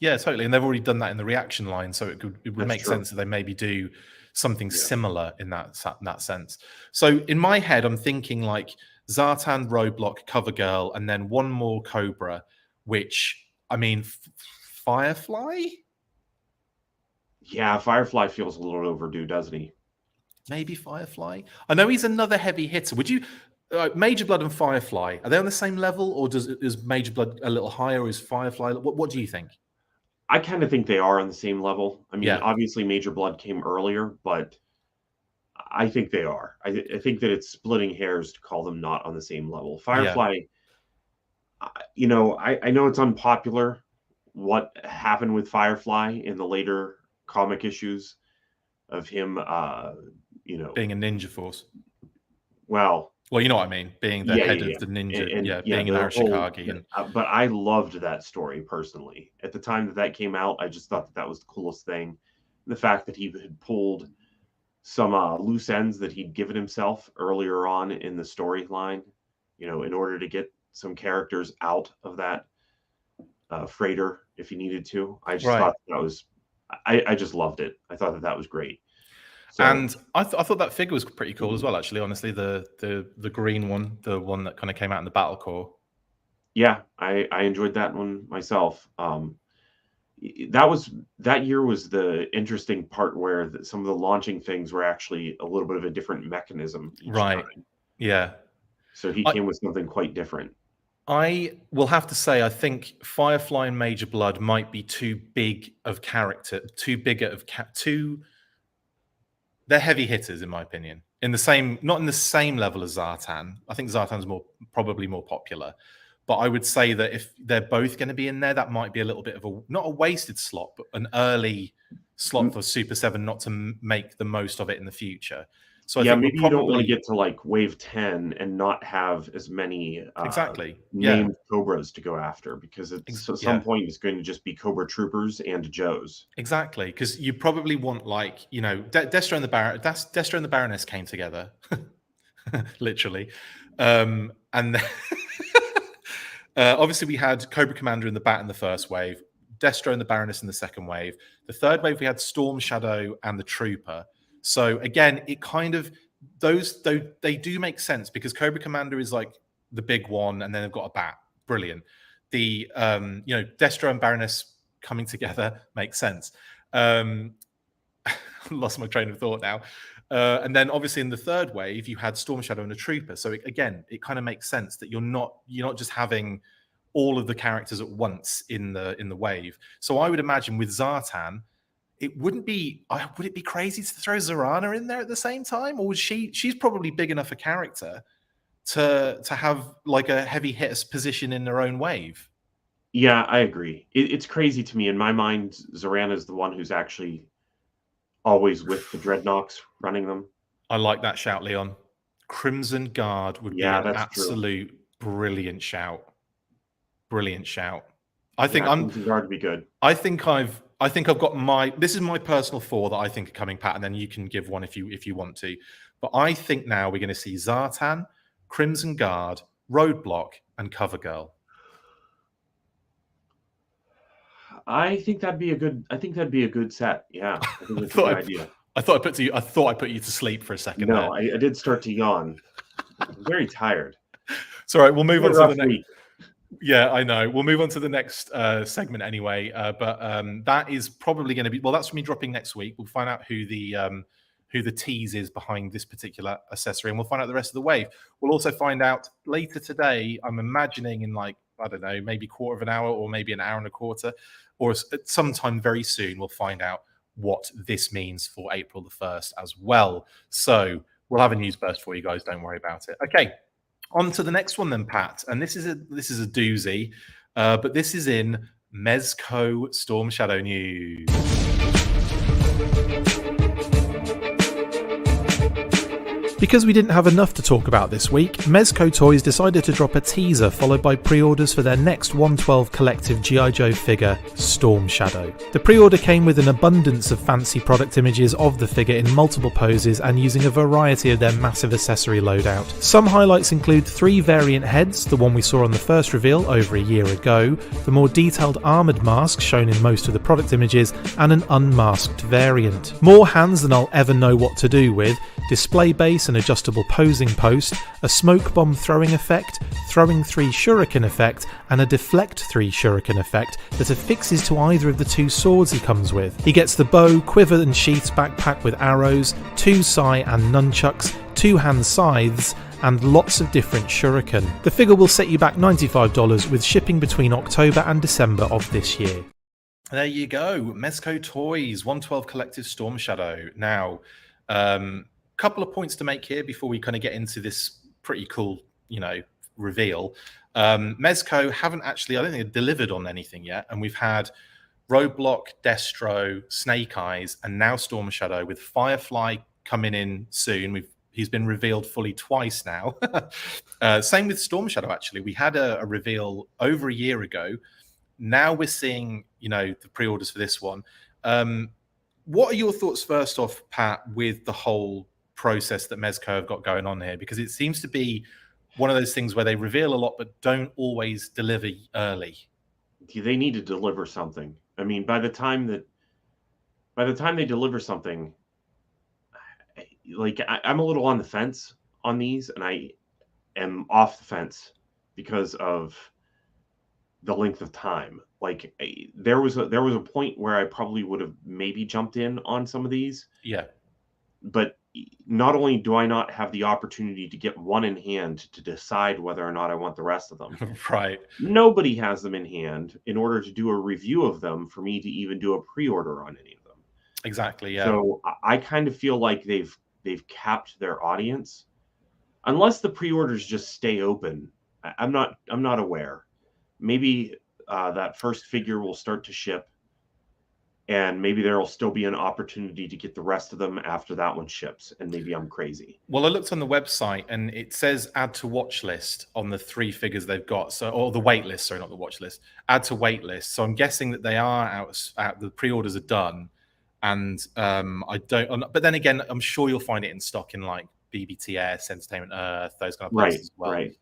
Yeah, totally. And they've already done that in the reaction line, so it would That's make true. sense that they maybe do something similar in that sense. So in my head, I'm thinking like Zartan, Roadblock, Covergirl, and then one more Cobra, which, I mean, Firefly? Yeah, Firefly feels a little overdue, doesn't he? Maybe Firefly. I know he's another heavy hitter. Would you, Major Blood and Firefly, are they on the same level, or is Major Blood a little higher, or is Firefly? What do you think? I kind of think they are on the same level. I mean, Yeah. obviously Major Blood came earlier, but I think they are. I think that it's splitting hairs to call them not on the same level. Firefly, I know it's unpopular what happened with Firefly in the later comic issues of him, being a ninja force. Well, you know what I mean, being the head of the ninja, and being an the whole. Arashikage. But I loved that story personally. At the time that came out, I just thought that was the coolest thing. The fact that he had pulled some loose ends that he'd given himself earlier on in the storyline, in order to get some characters out of that freighter if he needed to. I just thought that was, I just loved it. I thought that was great. So, and I thought that figure was pretty cool as well, actually. Honestly, the green one, the one that kind of came out in the battle core. Yeah, I enjoyed that one myself. That year was the interesting part where some of the launching things were actually a little bit of a different mechanism each time. Yeah. So he came with something quite different. I will have to say, I think Firefly and Major Blood might be too big of character, they're heavy hitters, in my opinion. Not in the same level as Zartan. I think Zartan's probably more popular. But I would say that if they're both going to be in there, that might be a little bit of not a wasted slot, but an early slot for Super 7 not to make the most of it in the future. So I think maybe you don't want to get to like wave 10 and not have as many named Cobras to go after, because at some point it's going to just be Cobra Troopers and Joes. Exactly, because you probably want Destro and the Baroness came together, literally, and then obviously we had Cobra Commander and the Bat in the first wave, Destro and the Baroness in the second wave. The third wave we had Storm Shadow and the Trooper. So again, it kind of they do make sense because Cobra Commander is like the big one, and then they've got a bat. Brilliant. The Destro and Baroness coming together makes sense. Lost my train of thought now. And then obviously in the third wave you had Storm Shadow and a Trooper. So it kind of makes sense that you're not just having all of the characters at once in the wave. So I would imagine with Zartan, would it be crazy to throw Zarana in there at the same time? Or she's probably big enough a character to have like a heavy hitter position in their own wave. Yeah, I agree. It's crazy to me. In my mind, Zarana is the one who's actually always with the Dreadnoks running them. I like that shout, Leon. Crimson Guard would be an absolute brilliant shout. Brilliant shout. I think Crimson Guard would be good. I think I've got this is my personal 4 that I think are coming, Pat, and then you can give one if you want to. But I think now we're going to see Zartan, Crimson Guard, Roadblock, and Covergirl. I think that'd be a good set. Yeah, I think I that's a good thought idea. I thought I put you to sleep for a second there. No, I did start to yawn. I'm very tired. It's all right. We'll move It's been on a to the rough next. week. Yeah, I know. We'll move on to the next segment anyway. But that is probably going to be, well, that's me dropping next week. We'll find out who the tease is behind this particular accessory, and we'll find out the rest of the wave. We'll also find out later today. I'm imagining in like, I don't know, maybe quarter of an hour or maybe an hour and a quarter, or sometime very soon, we'll find out what this means for April the 1st as well. So we'll have a news burst for you guys. Don't worry about it. Okay. On to the next one then, Pat. And this is a doozy, but this is in Mezco Storm Shadow news. Because we didn't have enough to talk about this week, Mezco Toys decided to drop a teaser followed by pre-orders for their next 112 collective G.I. Joe figure, Storm Shadow. The pre-order came with an abundance of fancy product images of the figure in multiple poses and using a variety of their massive accessory loadout. Some highlights include 3 variant heads, the one we saw on the first reveal over a year ago, the more detailed armoured mask shown in most of the product images, and an unmasked variant. More hands than I'll ever know what to do with, display base, an adjustable posing post, a smoke bomb throwing effect, throwing 3 shuriken effect, and a deflect 3 shuriken effect that affixes to either of the 2 swords he comes with. He gets the bow, quiver and sheath backpack with arrows, 2 sai and nunchucks, 2-hand scythes, and lots of different shuriken. The figure will set you back $95 with shipping between October and December of this year. There you go, Mezco Toys 112 Collective Storm Shadow. Now, couple of points to make here before we kind of get into this pretty cool, reveal. Mezco haven't actually, I don't think they've delivered on anything yet, and we've had Roadblock, Destro, Snake Eyes, and now Storm Shadow with Firefly coming in soon. He's been revealed fully twice now. Same with Storm Shadow, actually. We had a reveal over a year ago. Now we're seeing, the pre-orders for this one. What are your thoughts first off, Pat, with the whole process that Mezco have got going on here? Because it seems to be one of those things where they reveal a lot but don't always deliver early. They need to deliver something. I mean, by the time they deliver something, like I'm a little on the fence on these, and I am off the fence because of the length of time. Like there was a point where I probably would have maybe jumped in on some of these. Yeah. But not only do I not have the opportunity to get one in hand to decide whether or not I want the rest of them. Right. Nobody has them in hand in order to do a review of them for me to even do a pre-order on any of them. Exactly, yeah. So I kind of feel like they've capped their audience. Unless the pre-orders just stay open, I'm not aware. Maybe that first figure will start to ship, and maybe there will still be an opportunity to get the rest of them after that one ships, and maybe I'm crazy. Well, I looked on the website, and it says add to watch list on the 3 figures they've got. So, or the wait list, sorry, not the watch list. Add to wait list. So I'm guessing that they are out. The pre-orders are done, and I don't. But then again, I'm sure you'll find it in stock in like BBTS, Entertainment Earth, those kind of places as well. Right.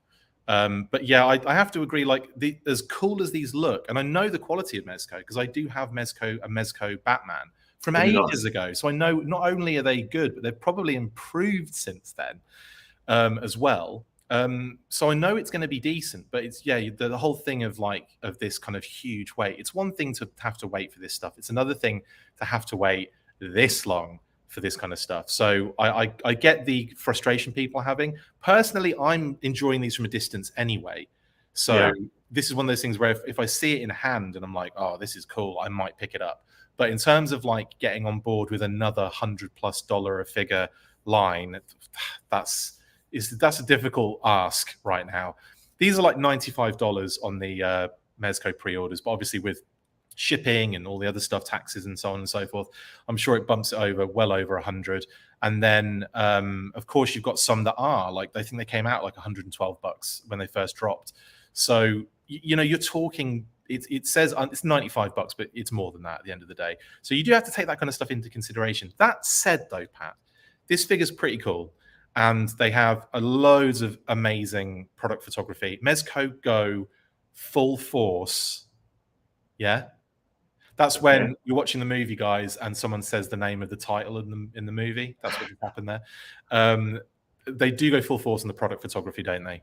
But yeah, I have to agree. Like as cool as these look, and I know the quality of Mezco because I do have a Mezco Batman from ages ago. So I know not only are they good, but they've probably improved since then as well. So I know it's going to be decent. But it's the whole thing of this kind of huge wait. It's one thing to have to wait for this stuff. It's another thing to have to wait this long for this kind of stuff. So I get the frustration people are having. Personally, I'm enjoying these from a distance anyway. So this is one of those things where if I see it in hand and I'm like, oh, this is cool, I might pick it up. But in terms of like getting on board with another $100+ a figure line, that's a difficult ask right now. These are like $95 on the Mezco pre-orders, but obviously with shipping and all the other stuff, taxes and so on and so forth, I'm sure it bumps it over well over 100. And then of course you've got some that are like, I think they came out like $112 when they first dropped. So you're talking, it says it's $95, but it's more than that at the end of the day. So you do have to take that kind of stuff into consideration. That said though, Pat, this figure's pretty cool, and they have loads of amazing product photography. Mezco go full force, yeah. That's when you're watching the movie, guys, and someone says the name of the title in the movie. That's what just happened there. They do go full force on the product photography, don't they?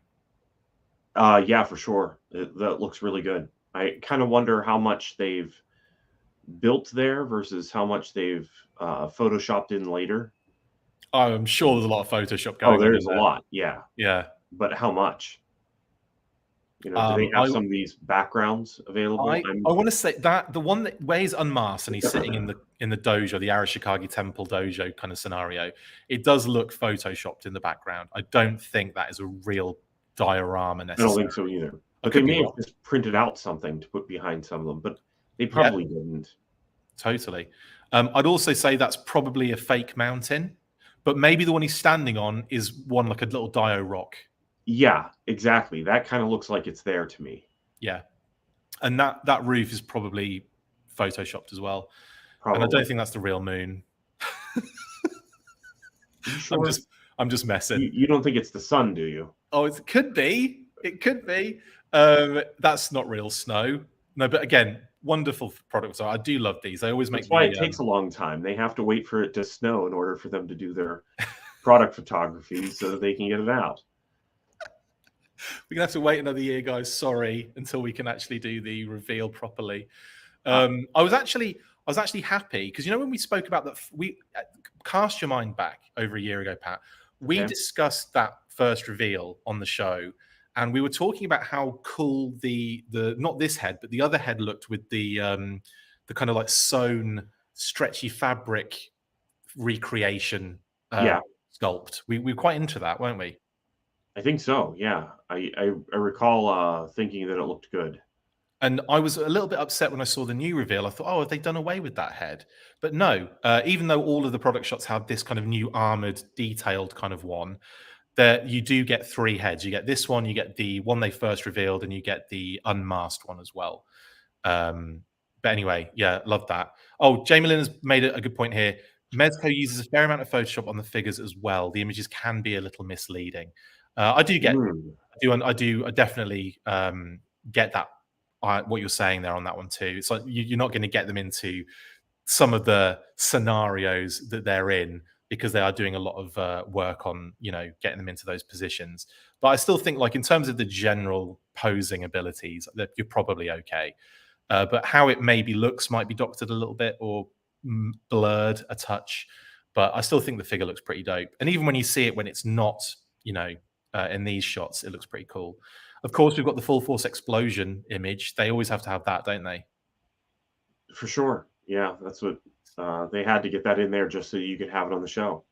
Yeah, for sure. That looks really good. I kind of wonder how much they've built there versus how much they've photoshopped in later. Oh, I'm sure there's a lot of Photoshop Oh, going on in there's a there. lot. Yeah. Yeah. But how much? You know, do they have some of these backgrounds available? I want to say that the one that where he's unmasked and he's sitting in the dojo, the Arashikage Temple dojo kind of scenario, it does look photoshopped in the background. I don't think that is a real diorama necessarily. I don't think so either. But they may have just printed out something to put behind some of them, but they probably didn't. Totally. I'd also say that's probably a fake mountain, but maybe the one he's standing on is one like a little dio rock. Yeah, exactly. That kind of looks like it's there to me. Yeah. And that roof is probably photoshopped as well. Probably. And I don't think that's the real moon. Sure? I'm just messing. You don't think it's the sun, do you? Oh, it could be. It could be. That's not real snow. No, but again, wonderful products. I do love these. They always make. That's why it takes a long time. They have to wait for it to snow in order for them to do their product photography so that they can get it out. We're gonna have to wait another year, guys. Sorry, until we can actually do the reveal properly. I was actually happy because when we spoke about that, we cast your mind back over a year ago, Pat. We discussed that first reveal on the show, and we were talking about how cool the not this head, but the other head looked with the kind of like sewn stretchy fabric recreation sculpt. We were quite into that, weren't we? I think so. Yeah, I recall thinking that it looked good. And I was a little bit upset when I saw the new reveal. I thought, oh, have they done away with that head? But no, even though all of the product shots have this kind of new armored, detailed kind of one, that you do get 3 heads. You get this one, you get the one they first revealed, and you get the unmasked one as well. But anyway, yeah, love that. Oh, Jamie Lynn has made a good point here. Mezco uses a fair amount of Photoshop on the figures as well. The images can be a little misleading. I do definitely get that. What you're saying there on that one too. It's like you're not going to get them into some of the scenarios that they're in because they are doing a lot of work on getting them into those positions. But I still think, like, in terms of the general posing abilities, that you're probably okay. But how it maybe looks might be doctored a little bit or blurred a touch. But I still think the figure looks pretty dope. And even when you see it when it's not, in these shots, it looks pretty cool. Of course, we've got the full force explosion image. They always have to have that, don't they? For sure. Yeah, that's what they had to get that in there just so you could have it on the show.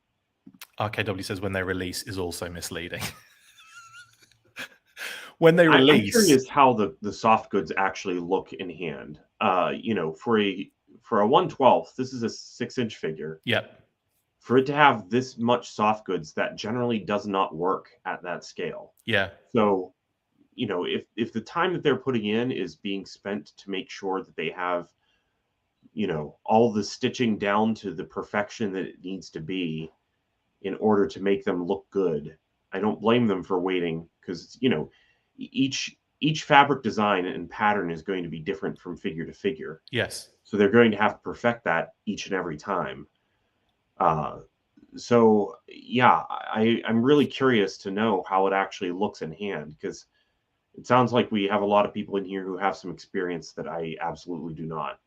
RKW says when they release is also misleading. When they release, I'm curious how the soft goods actually look in hand. For a 1/12, this is a 6-inch figure. Yep. For it to have this much soft goods, that generally does not work at that scale. Yeah. So, if the time that they're putting in is being spent to make sure that they have, all the stitching down to the perfection that it needs to be in order to make them look good, I don't blame them for waiting because, each fabric design and pattern is going to be different from figure to figure. Yes. So they're going to have to perfect that each and every time. So yeah, I'm really curious to know how it actually looks in hand because it sounds like we have a lot of people in here who have some experience that I absolutely do not.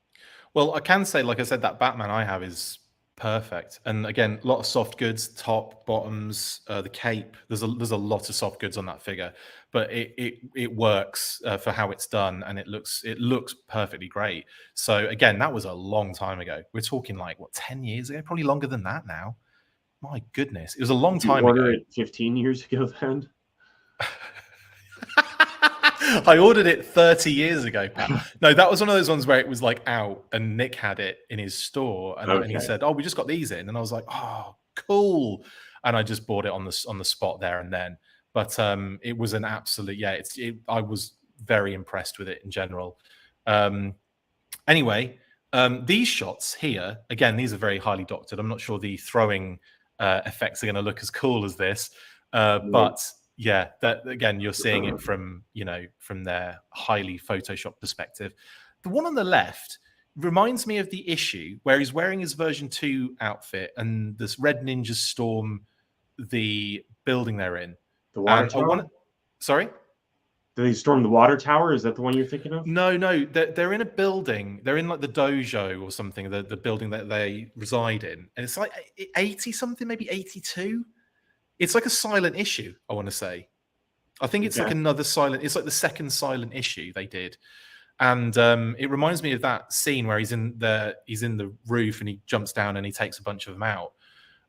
Well, I can say, like I said, that Batman I have is perfect. And again, a lot of soft goods, top, bottoms, the cape. There's a lot of soft goods on that figure, but it works for how it's done, and it looks perfectly great. So again, that was a long time ago. We're talking like 10 years ago, probably longer than that now. My goodness, it was a long time ago. You ordered it 15 years ago then? I ordered it 30 years ago, Pat. No, that was one of those ones where it was like out and Nick had it in his store and he said, oh, we just got these in. And I was like, oh, cool. And I just bought it on the spot there and then. But it was an absolute, I was very impressed with it in general. Anyway, these shots here, again, these are very highly doctored. I'm not sure the throwing effects are going to look as cool as this. But yeah, that again, you're seeing it from their highly Photoshop perspective. The one on the left, reminds me of the issue where he's wearing his version 2 outfit and this red ninjas storm the building they're in. The water tower? Sorry? Do they storm the water tower? Is that the one you're thinking of? No, they're in a building. They're in like the dojo or something, the building that they reside in. And it's like 80 something, maybe 82. It's like a silent issue, I want to say. I think it's like another silent, it's like the second silent issue they did. And it reminds me of that scene where he's in the roof and he jumps down and he takes a bunch of them out.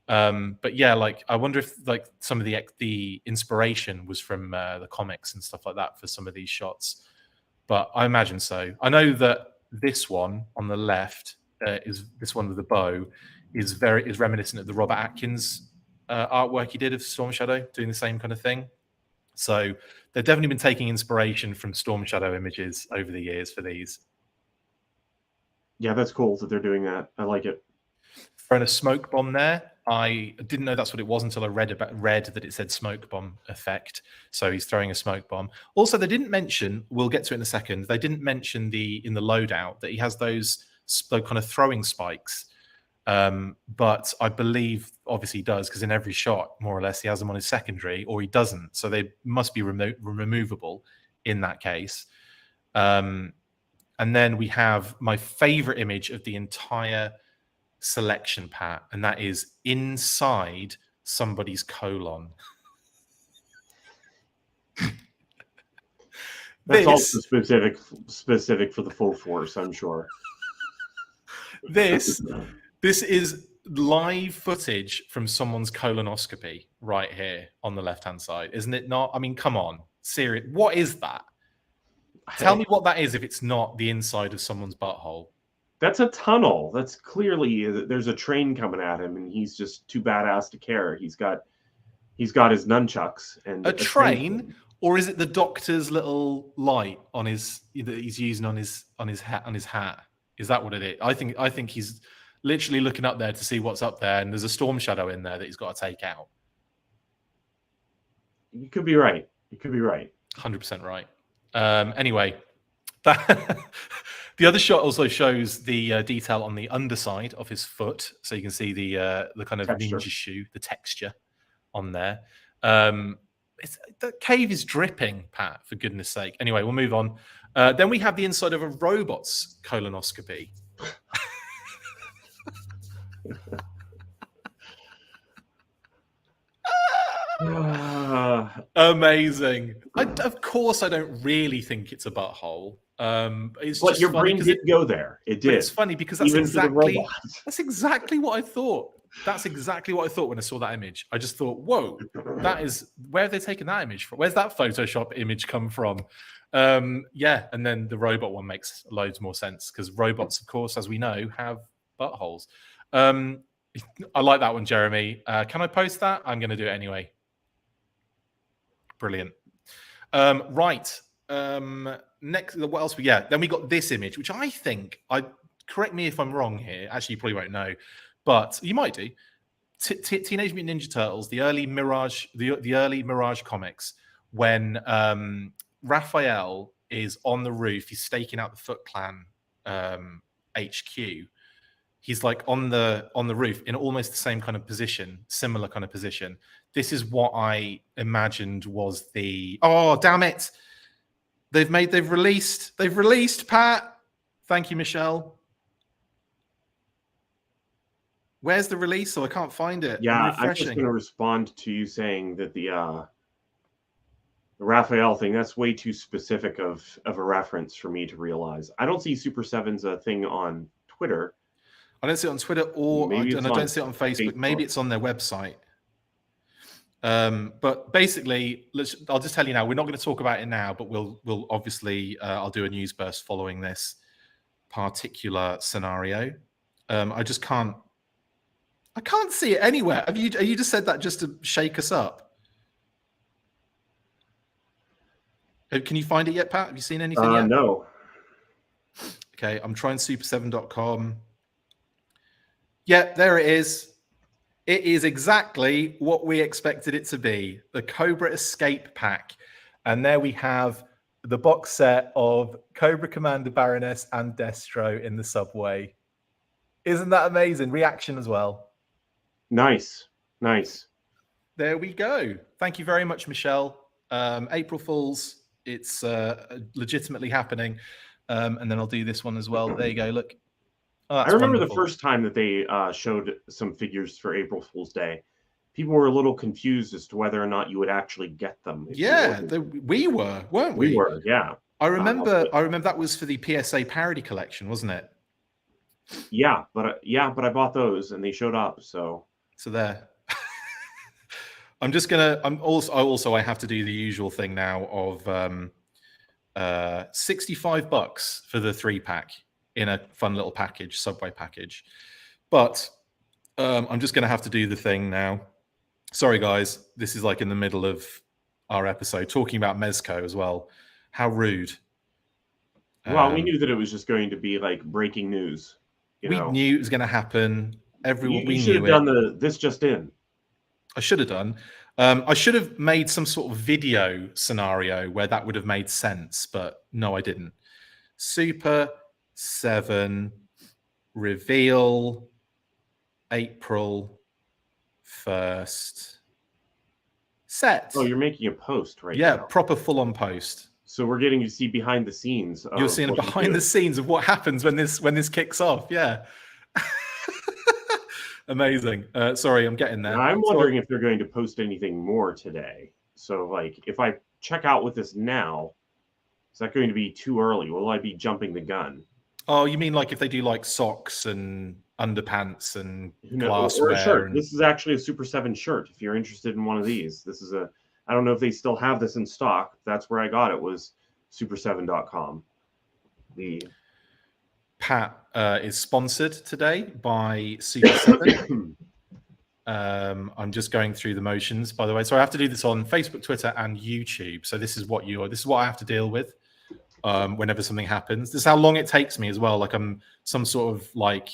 But yeah, like I wonder if like some of the inspiration was from the comics and stuff like that for some of these shots. But I imagine so. I know that this one on the left is this one with the bow is reminiscent of the Robert Atkins artwork he did of Storm Shadow, doing the same kind of thing. So they've definitely been taking inspiration from Storm Shadow images over the years for these. Yeah, that's cool that they're doing that. I like it. Throwing a smoke bomb there. I didn't know that's what it was until I read that it said smoke bomb effect. So he's throwing a smoke bomb. Also, they didn't mention, we'll get to it in a second, they didn't mention in the loadout that he has those kind of throwing spikes. But I believe obviously he does, because in every shot, more or less, he has them on his secondary, or he doesn't. So they must be removable in that case. And then we have my favorite image of the entire selection, Pat, and that is inside somebody's colon. That's also specific for the full force, I'm sure. This is live footage from someone's colonoscopy right here on the left-hand side, isn't it not? I mean, come on, serious. What is that? Tell me what that is if it's not the inside of someone's butthole. That's a tunnel. That's clearly there's a train coming at him, and he's just too badass to care. He's got his nunchucks and a train, or is it the doctor's little light on his that he's using on his hat? Is that what it is? I think he's literally looking up there to see what's up there, and there's a storm shadow in there that he's got to take out. You could be right. You could be right. 100% right. Anyway, that. The other shot also shows the detail on the underside of his foot, so you can see the kind of texture. Ninja shoe, the texture on there. The cave is dripping, Pat, for goodness sake. Anyway, we'll move on. Then we have the inside of a robot's colonoscopy. Amazing. Of course, I don't really think it's a butthole. It's but just your brain did go there. It did. It's funny because that's exactly what I thought. That's exactly what I thought when I saw that image. I just thought, whoa, that is, where have they taken that image from? Where's that Photoshop image come from? Yeah, and then the robot one makes loads more sense because robots, of course, as we know, have buttholes. I like that one, Jeremy. Can I post that? I'm going to do it anyway. Brilliant. Right. Next, what else? Then we got this image, which I think, correct me if I'm wrong here. Actually, you probably won't know, but you might do. Teenage Mutant Ninja Turtles, the early Mirage, the early Mirage comics, when Raphael is on the roof, he's staking out the Foot Clan HQ. He's like on the roof in almost the same kind of position, similar kind of position. This is what I imagined was the. Oh, damn it! They've released, Pat. Thank you, Michelle. Where's the release? So I can't find it. Yeah, I'm just going to respond to you saying that the Raphael thing, that's way too specific of a reference for me to realize. I don't see Super 7's thing on Twitter. I don't see it on Twitter, I don't see it on Facebook. Maybe it's on their website. But basically, I'll just tell you now, we're not going to talk about it now, but we'll obviously, I'll do a news burst following this particular scenario. I can't see it anywhere. Have you just said that just to shake us up? Can you find it yet, Pat? Have you seen anything yet? No. Okay, I'm trying super7.com. Yeah, there it is. It is exactly what we expected it to be. The Cobra Escape Pack. And there we have the box set of Cobra Commander, Baroness, and Destro in the subway. Isn't that amazing? Reaction as well. Nice. Nice. There we go. Thank you very much, Michelle. April Fools. It's legitimately happening. And then I'll do this one as well. There you go. Look. Oh, I remember wonderful. the first time that they showed some figures for April Fool's Day. People were a little confused as to whether or not you would actually get them. Yeah, we were, weren't we? We were, yeah. I remember that was for the PSA parody collection, wasn't it? Yeah, but I bought those and they showed up. So there. I have to do the usual thing now of $65 for the 3-pack in a fun little package, Subway package. But I'm just going to have to do the thing now. Sorry, guys. This is like in the middle of our episode talking about Mezco as well. How rude. Well, we knew that it was just going to be like breaking news. We knew it was going to happen. We should have done this just in. I should have done. I should have made some sort of video scenario where that would have made sense, but no, I didn't. Super 7 reveal April 1st set. Oh, you're making a post right now. Yeah, proper full-on post. So we're getting to see behind the scenes. You're seeing behind the scenes of what happens when this kicks off. Yeah. Amazing. Sorry, I'm getting there. Now, I'm wondering if they're going to post anything more today. So, like, if I check out with this now, is that going to be too early? Will I be jumping the gun? Oh, you mean like if they do like socks and underpants and glassware? Or a shirt. This is actually a Super 7 shirt. If you're interested in one of these, this is I don't know if they still have this in stock. That's where I got it, was super7.com. Pat is sponsored today by Super 7. I'm just going through the motions, by the way. So I have to do this on Facebook, Twitter, and YouTube. So this is what I have to deal with whenever something happens. This is how long it takes me as well. Like I'm some sort of like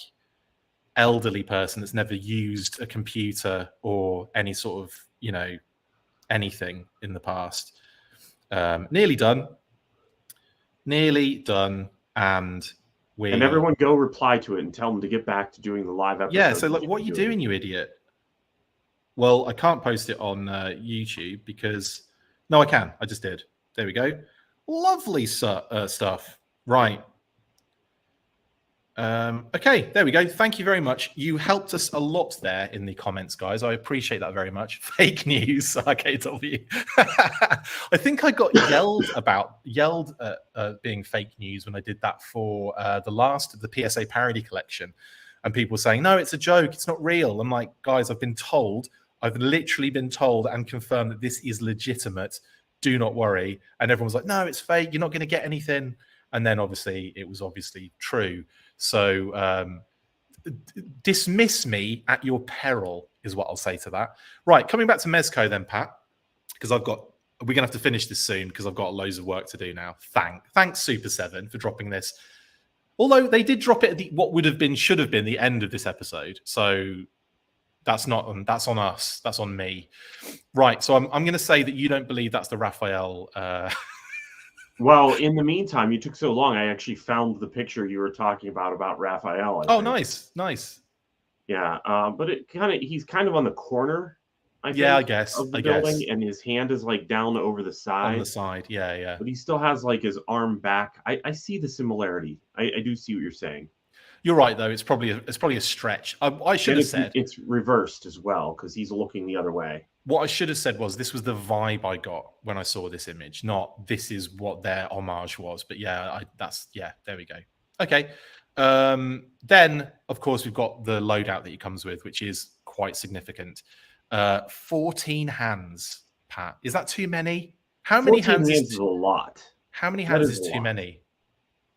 elderly person that's never used a computer or any sort of, anything in the past. Nearly done. And everyone go reply to it and tell them to get back to doing the live episode. Yeah, so like, what are you doing, you idiot? Well, I can't post it on YouTube because... No, I can. I just did. There we go. Lovely stuff. Right. Okay, there we go. Thank you very much. You helped us a lot there in the comments, guys. I appreciate that very much. Fake news, RKW. I think I got yelled at being fake news when I did that for the last of the PSA parody collection. And people saying, no, it's a joke. It's not real. I'm like, guys, I've literally been told and confirmed that this is legitimate. Do not worry. And everyone's like, no, it's fake. You're not going to get anything. And then obviously it was obviously true. So dismiss me at your peril is what I'll say to that. Right, coming back to Mezco then, Pat, because we're going to have to finish this soon because I've got loads of work to do now. Thanks Super 7 for dropping this. Although they did drop it at what should have been the end of this episode. So that's on us. That's on me. Right, so I'm going to say that you don't believe that's the Raphael... Well, in the meantime, you took so long, I actually found the picture you were talking about Raphael. Oh, nice. Yeah, but he's kind of on the corner, I guess, of the building, and his hand is like down over the side. On the side, yeah. But he still has like his arm back. I see the similarity. I do see what you're saying. You're right, though. It's probably a stretch. I should have said it's reversed as well because he's looking the other way. What I should have said was this was the vibe I got when I saw this image, not this is what their homage was. But yeah, there we go. Okay. Then, of course, we've got the loadout that he comes with, which is quite significant. 14 hands, Pat. Is that too many? How many hands is a lot? How many hands is too many?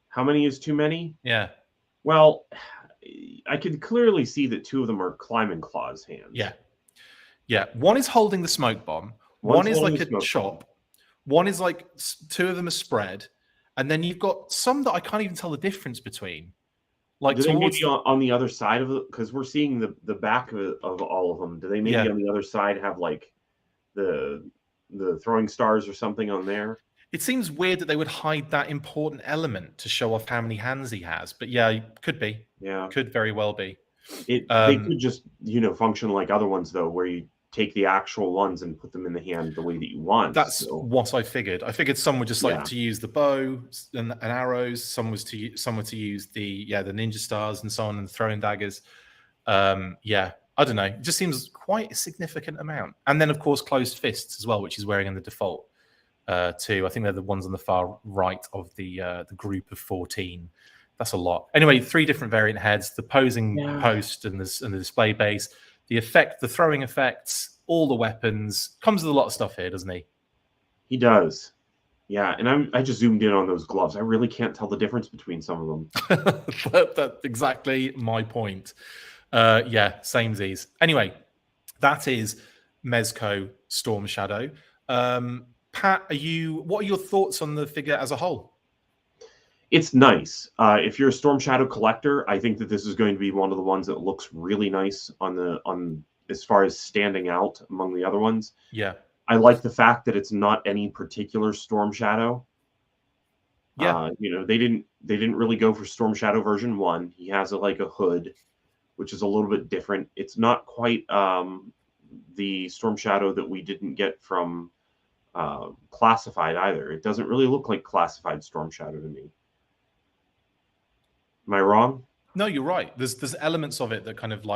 How many is too many? Yeah. Well, I can clearly see that 2 of them are climbing claws hands. Yeah, one is holding the smoke bomb. One is like a chop. One is like 2 of them are spread. And then you've got some that I can't even tell the difference betwing. Like, do they maybe on the other side of it? Because we're seeing the back of all of them. Do they maybe on the other side have like the throwing stars or something on there? It seems weird that they would hide that important element to show off how many hands he has. But yeah, could be. Yeah. Could very well be. They could just, function like other ones, though, where you take the actual ones and put them in the hand the way that you want. That's what I figured. I figured some would just like to use the bow and arrows. Some were to use the ninja stars and so on, and throwing daggers. I don't know. It just seems quite a significant amount. And then, of course, closed fists as well, which he's wearing in the default too. I think they're the ones on the far right of the group of 14. That's a lot. Anyway, 3 different variant heads: the posing post and the display base, the effect, the throwing effects, all the weapons. Comes with a lot of stuff here, doesn't he? He does. Yeah, and I just zoomed in on those gloves. I really can't tell the difference between some of them. That's exactly my point. Samesies. Anyway, that is Mezco Storm Shadow. Pat, what are your thoughts on the figure as a whole? It's nice. If you're a Storm Shadow collector, I think that this is going to be one of the ones that looks really nice on as far as standing out among the other ones. Yeah. I like the fact that it's not any particular Storm Shadow. Yeah. They didn't really go for Storm Shadow version 1. He has a hood, which is a little bit different. It's not quite the Storm Shadow that we didn't get from Classified either. It doesn't really look like Classified Storm Shadow to me. Am I wrong? No, you're right. There's elements of it that kind of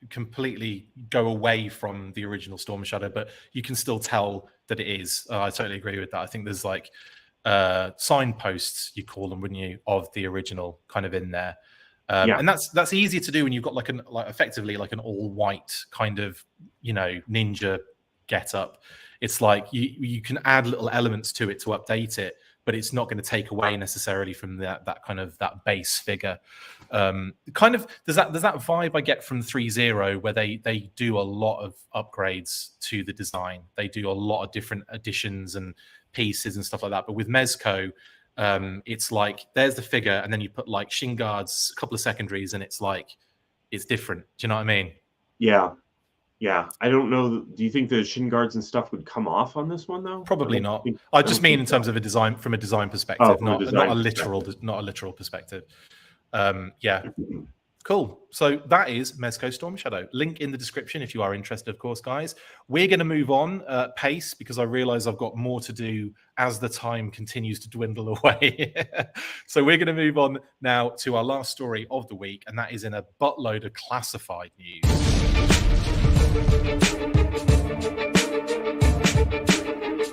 completely go away from the original Storm Shadow, but you can still tell that it is. I totally agree with that. I think there's signposts, you call them, wouldn't you, of the original kind of in there. And that's easier to do when you've got effectively an all white kind of ninja get up. It's you can add little elements to it to update it, but it's not going to take away necessarily from that base figure. Kind of there's that vibe I get from 3.0 where they do a lot of upgrades to the design. They do a lot of different additions and pieces and stuff like that. But with Mezco, it's there's the figure, and then you put shin guards, a couple of secondaries, and it's it's different. Do you know what I mean? Yeah. I don't know. Do you think the shin guards and stuff would come off on this one though? Probably not. I just mean in terms of from a design perspective, not a literal perspective. Cool. So that is Mezco Storm Shadow. Link in the description if you are interested, of course, guys. We're going to move on pace because I realize I've got more to do as the time continues to dwindle away. So we're going to move on now to our last story of the week, and that is in a buttload of classified news.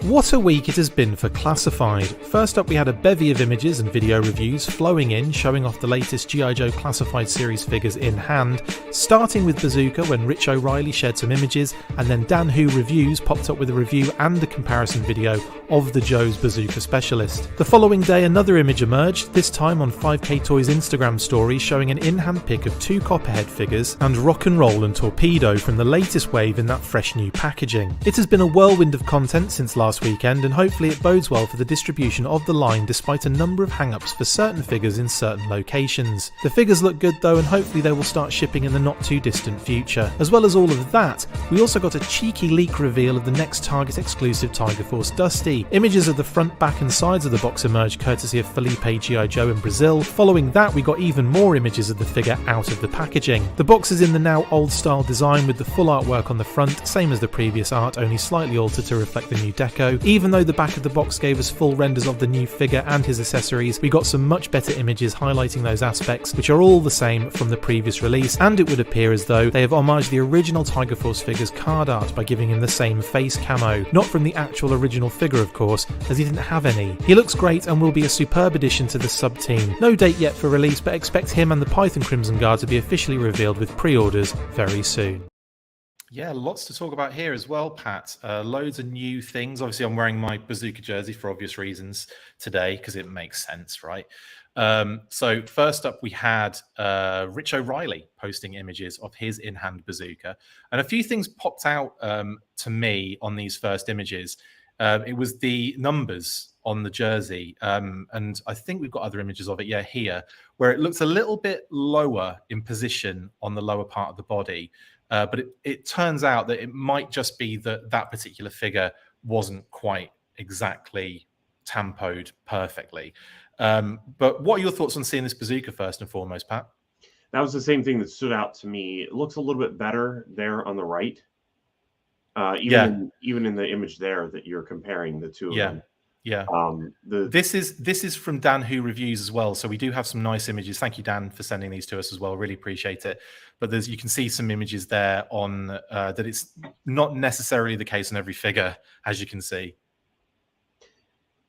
What a week it has been for Classified. First up, we had a bevy of images and video reviews flowing in, showing off the latest G.I. Joe Classified series figures in hand, starting with Bazooka when Rich O'Reilly shared some images, and then Dan Who Reviews popped up with a review and a comparison video of the Joe's Bazooka Specialist. The following day, another image emerged, this time on 5K Toys Instagram story, showing an in-hand pic of 2 Copperhead figures and Rock and Roll and Torpedo from the latest wave in that fresh new packaging. It has been a whirlwind of content since last weekend, and hopefully it bodes well for the distribution of the line despite a number of hang-ups for certain figures in certain locations. The figures look good though, and hopefully they will start shipping in the not too distant future. As well as all of that, we also got a cheeky leak reveal of the next Target exclusive Tiger Force Dusty. Images of the front, back and sides of the box emerged courtesy of Felipe G.I. Joe in Brazil. Following that, we got even more images of the figure out of the packaging. The box is in the now old style design with the full artwork on the front, same as the previous art, only slightly altered to reflect the new deco. Even though the back of the box gave us full renders of the new figure and his accessories, we got some much better images highlighting those aspects, which are all the same from the previous release, and it would appear as though they have homaged the original Tiger Force figure's card art by giving him the same face camo. Not from the actual original figure, of course, as he didn't have any. He looks great and will be a superb addition to the sub-team. No date yet for release, but expect him and the Python Crimson Guard to be officially revealed with pre-orders very soon. Yeah, lots to talk about here as well, Pat. Loads of new things. Obviously, I'm wearing my Bazooka jersey for obvious reasons today because it makes sense, right? So first up, we had Rich O'Reilly posting images of his in-hand bazooka. And a few things popped out to me on these first images. It was the numbers on the jersey. And I think we've got other images of it, here, where it looks a little bit lower in position on the lower part of the body. But it turns out that it might just be that particular figure wasn't quite exactly tampoed perfectly. But what are your thoughts on seeing this bazooka first and foremost, Pat? That was the same thing that stood out to me. It looks a little bit better there on the right. Even in the image there that you're comparing the two of them. Yeah. This is from Dan Who Reviews as well. So we do have some nice images. Thank you, Dan, for sending these to us as well. Really appreciate it. But you can see some images there on that it's not necessarily the case on every figure, as you can see.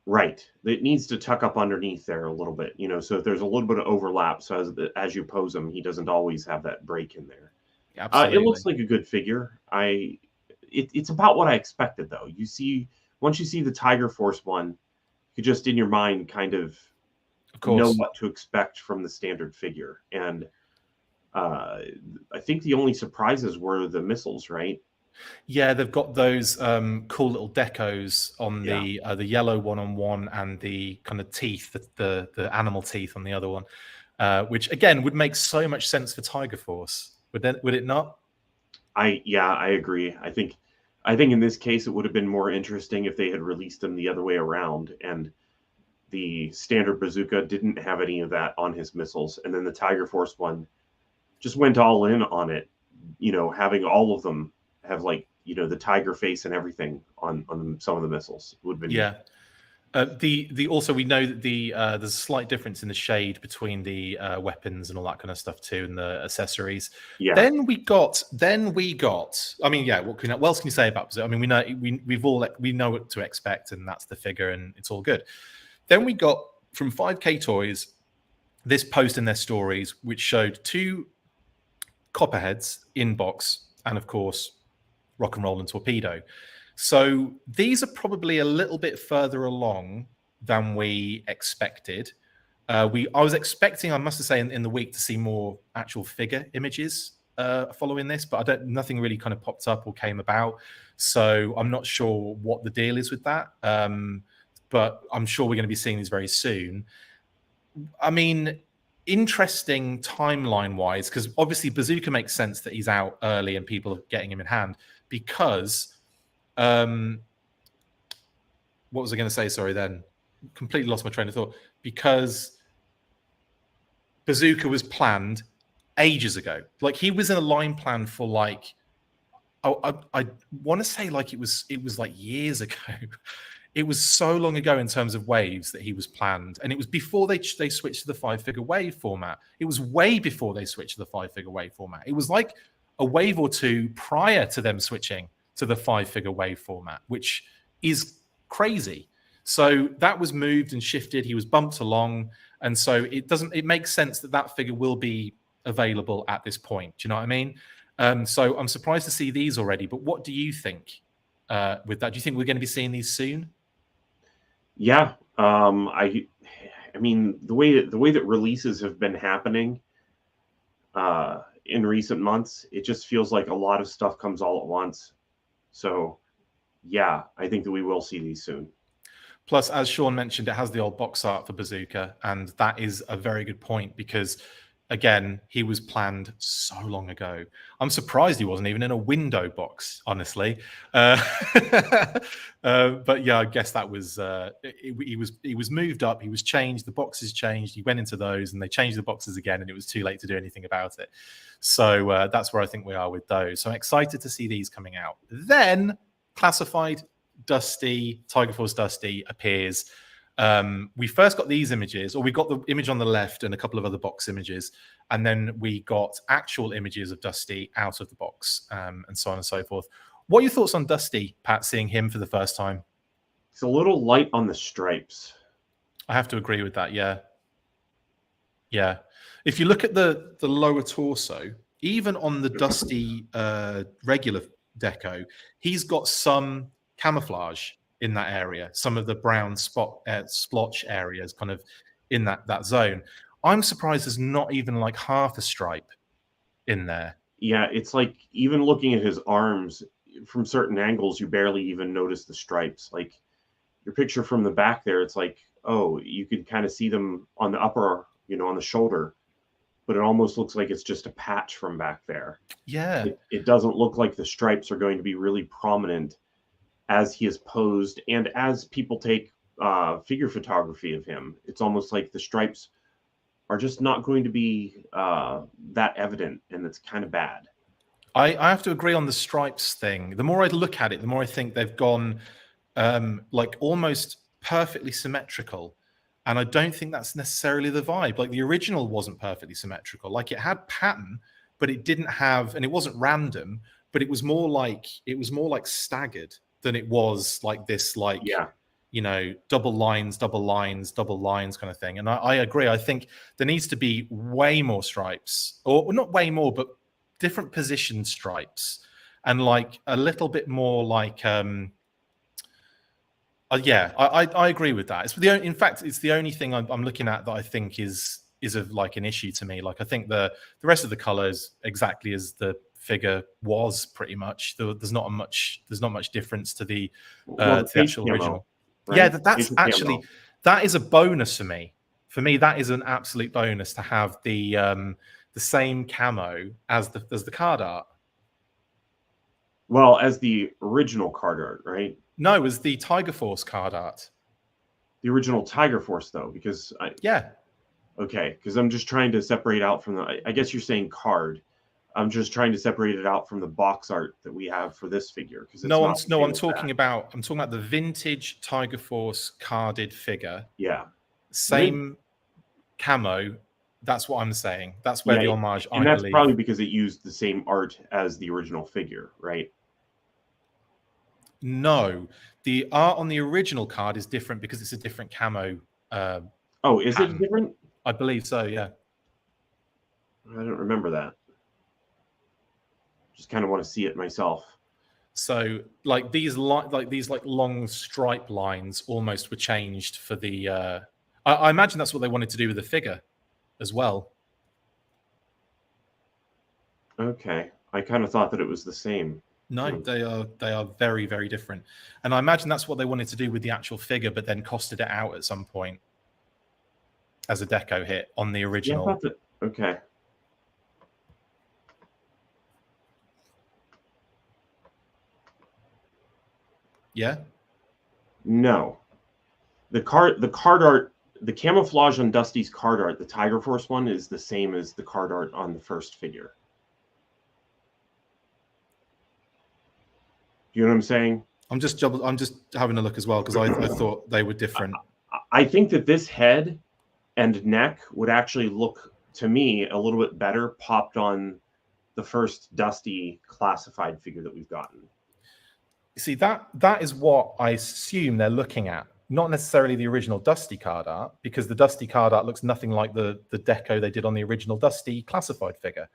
Right. It needs to tuck up underneath there a little bit, so if there's a little bit of overlap, so as you pose him, he doesn't always have that break in there. Absolutely. It looks like a good figure. It's about what I expected, though. Once you see the Tiger Force one, you just in your mind kind of know what to expect from the standard figure. And I think the only surprises were the missiles, right? Yeah, they've got those cool little decos on the yellow one on one, and the kind of teeth, the animal teeth on the other one, which again would make so much sense for Tiger Force. Would it not? I agree. I think in this case it would have been more interesting if they had released them the other way around, and the standard bazooka didn't have any of that on his missiles, and then the Tiger Force one just went all in on it, having all of them have the tiger face and everything on some of the missiles. It would have been also, we know that there's a slight difference in the shade between the weapons and all that kind of stuff too, and the accessories. Yeah. Then we got. I mean, what else can you say about? I mean, we know what to expect, and that's the figure, and it's all good. Then we got from 5K Toys this post in their stories, which showed 2 Copperheads in box, and of course Rock and Roll and Torpedo. So these are probably a little bit further along than we expected. I was expecting, I must say, in the week to see more actual figure images following this, but nothing really kind of popped up or came about. So I'm not sure what the deal is with that. But I'm sure we're going to be seeing these very soon. I mean, interesting timeline-wise, because obviously Bazooka makes sense that he's out early and people are getting him in hand, because what was I going to say? Sorry, then completely lost my train of thought. Because Bazooka was planned ages ago. Like, he was in a line plan for I want to say it was like years ago. It was so long ago in terms of waves that he was planned, and it was before they switched to the 5-figure wave format. It was way before they switched to the 5-figure wave format. It was like a wave or two prior to them switching to the 5-figure wave format, which is crazy. So that was moved and shifted. He was bumped along, and so it makes sense that figure will be available at this point. Do you know what I mean? So I'm surprised to see these already. But what do you think with that? Do you think we're going to be seeing these soon? Yeah, I mean, the way that releases have been happening in recent months, it just feels like a lot of stuff comes all at once. So, yeah, I think that we will see these soon. Plus, as Sean mentioned, it has the old box art for Bazooka, and that is a very good point because, again, he was planned so long ago. I'm surprised he wasn't even in a window box, honestly. But yeah, I guess that was he was moved up. He was changed. The boxes changed. He went into those, and they changed the boxes again, and it was too late to do anything about it. So that's where I think we are with those. So I'm excited to see these coming out. Then Classified Dusty, Tiger Force Dusty appears. We first got these images, or we got the image on the left and a couple of other box images, and then we got actual images of Dusty out of the box, and so on and so forth. What are your thoughts on Dusty, Pat, seeing him for the first time? It's a little light on the stripes. I have to agree with that, yeah. Yeah. If you look at the lower torso, even on the Dusty regular deco, he's got some camouflage in that area, some of the brown splotch areas kind of in that zone. I'm surprised there's not even like half a stripe in there. Yeah, it's like even looking at his arms from certain angles, you barely even notice the stripes. Like your picture from the back there, it's like, oh, you can kind of see them on the upper, on the shoulder, but it almost looks like it's just a patch from back there. Yeah. It doesn't look like the stripes are going to be really prominent as he is posed and as people take figure photography of him. It's almost like the stripes are just not going to be that evident, and it's kind of bad. I have to agree on the stripes thing. The more I look at it, the more I think they've gone like almost perfectly symmetrical. And I don't think that's necessarily the vibe. Like the original wasn't perfectly symmetrical. Like it had pattern, but it didn't have, and it wasn't random, but it was more like staggered than it was like this, like, you know, double lines kind of thing. And I agree. I think there needs to be way more stripes, or not way more, but different position stripes, and like a little bit more like, yeah, I agree with that. It's in fact, it's the only thing I'm looking at that I think is of like an issue to me. Like I think the rest of the color is exactly as the figure was, pretty much. There's not much difference to the actual camo, original. Right? Yeah, that's actually, that is a bonus for me. For me, that is an absolute bonus to have the same camo as the card art. Well, as the original card art, right? No, it was the Tiger Force card art. The original Tiger Force, though, because okay, because I'm just trying to separate out from the. I guess you're saying card. I'm just trying to separate it out from the box art that we have for this figure. Because I'm talking about the vintage Tiger Force carded figure. Yeah, same camo. That's what I'm saying. That's where the homage. And that's probably because it used the same art as the original figure, right? No, the art on the original card is different because it's a different camo. Oh, is it different? I believe so. Yeah. I don't remember that. Just kind of want to see it myself. So, like these long stripe lines almost were changed for the. I imagine that's what they wanted to do with the figure, as well. Okay, I kind of thought that it was the same. No, they are very, very different, and I imagine that's what they wanted to do with the actual figure, but then costed it out at some point as a deco hit on the original. Yeah, I thought that, okay. Yeah. No, the card art, the camouflage on Dusty's card art, the Tiger Force one, is the same as the card art on the first figure. You know what I'm saying? I'm just having a look as well, because I thought they were different. I think that this head and neck would actually look, to me, a little bit better popped on the first Dusty classified figure that we've gotten. See, that is what I assume they're looking at. Not necessarily the original Dusty card art, because the Dusty card art looks nothing like the deco they did on the original Dusty classified figure.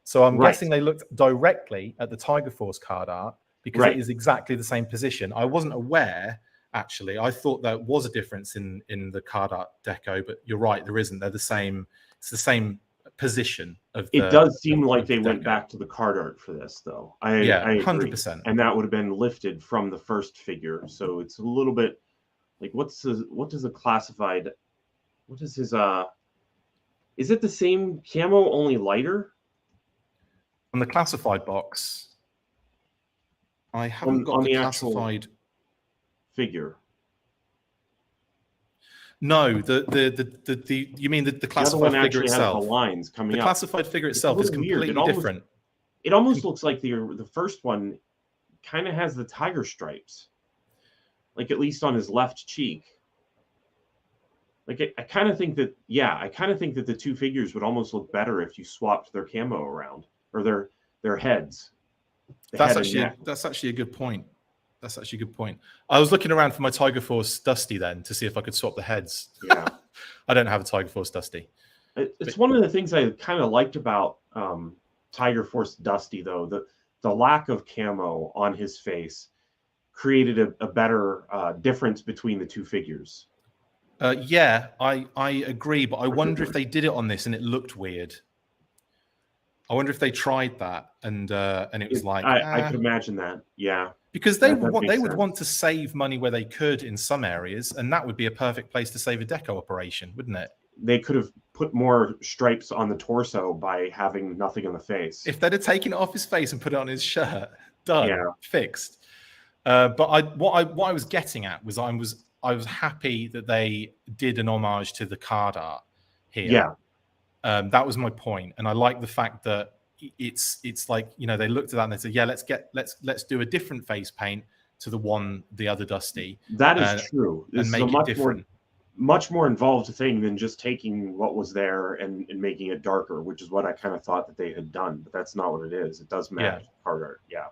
So I'm guessing they looked directly at the Tiger Force card art, because it is exactly the same position. I wasn't aware, actually. I thought there was a difference in the card art deco, but you're right, there isn't. They're the same. It's the same position of the, it does seem like they went back to the card art for this, though. I agree. 100%. And that would have been lifted from the first figure. So it's a little bit like, what does a classified, what is his, is it the same camo, only lighter? On the classified box, I haven't got the classified figure. No, the you mean the classified figure itself? Has the lines coming up. Classified figure itself is completely different. It almost looks like the first one kind of has the tiger stripes, like at least on his left cheek. Like I kind of think that, I kind of think that the two figures would almost look better if you swapped their camo around, or their heads. That's actually a good point. That's actually a good point. I was looking around for my Tiger Force Dusty then to see if I could swap the heads. Yeah. I don't have a Tiger Force Dusty. It's one of the things I kind of liked about Tiger Force Dusty, though. The lack of camo on his face created a better difference between the two figures. Yeah, I agree, but I wonder if they did it on this and it looked weird. I wonder if they tried that and it was like... I could imagine that, yeah. Because they would want to save money where they could in some areas, and that would be a perfect place to save a deco operation, wouldn't it? They could have put more stripes on the torso by having nothing on the face. If they'd have taken it off his face and put it on his shirt, done, fixed. But what I was getting at was I was happy that they did an homage to the card art here. Yeah. That was my point, and I like the fact that it's like, you know, they looked at that and they said, yeah, let's do a different face paint to the other Dusty. That is true. This and make is it different. Much more involved thing than just taking what was there and making it darker, which is what I kind of thought that they had done, but that's not what it is. It does match card art. Yeah.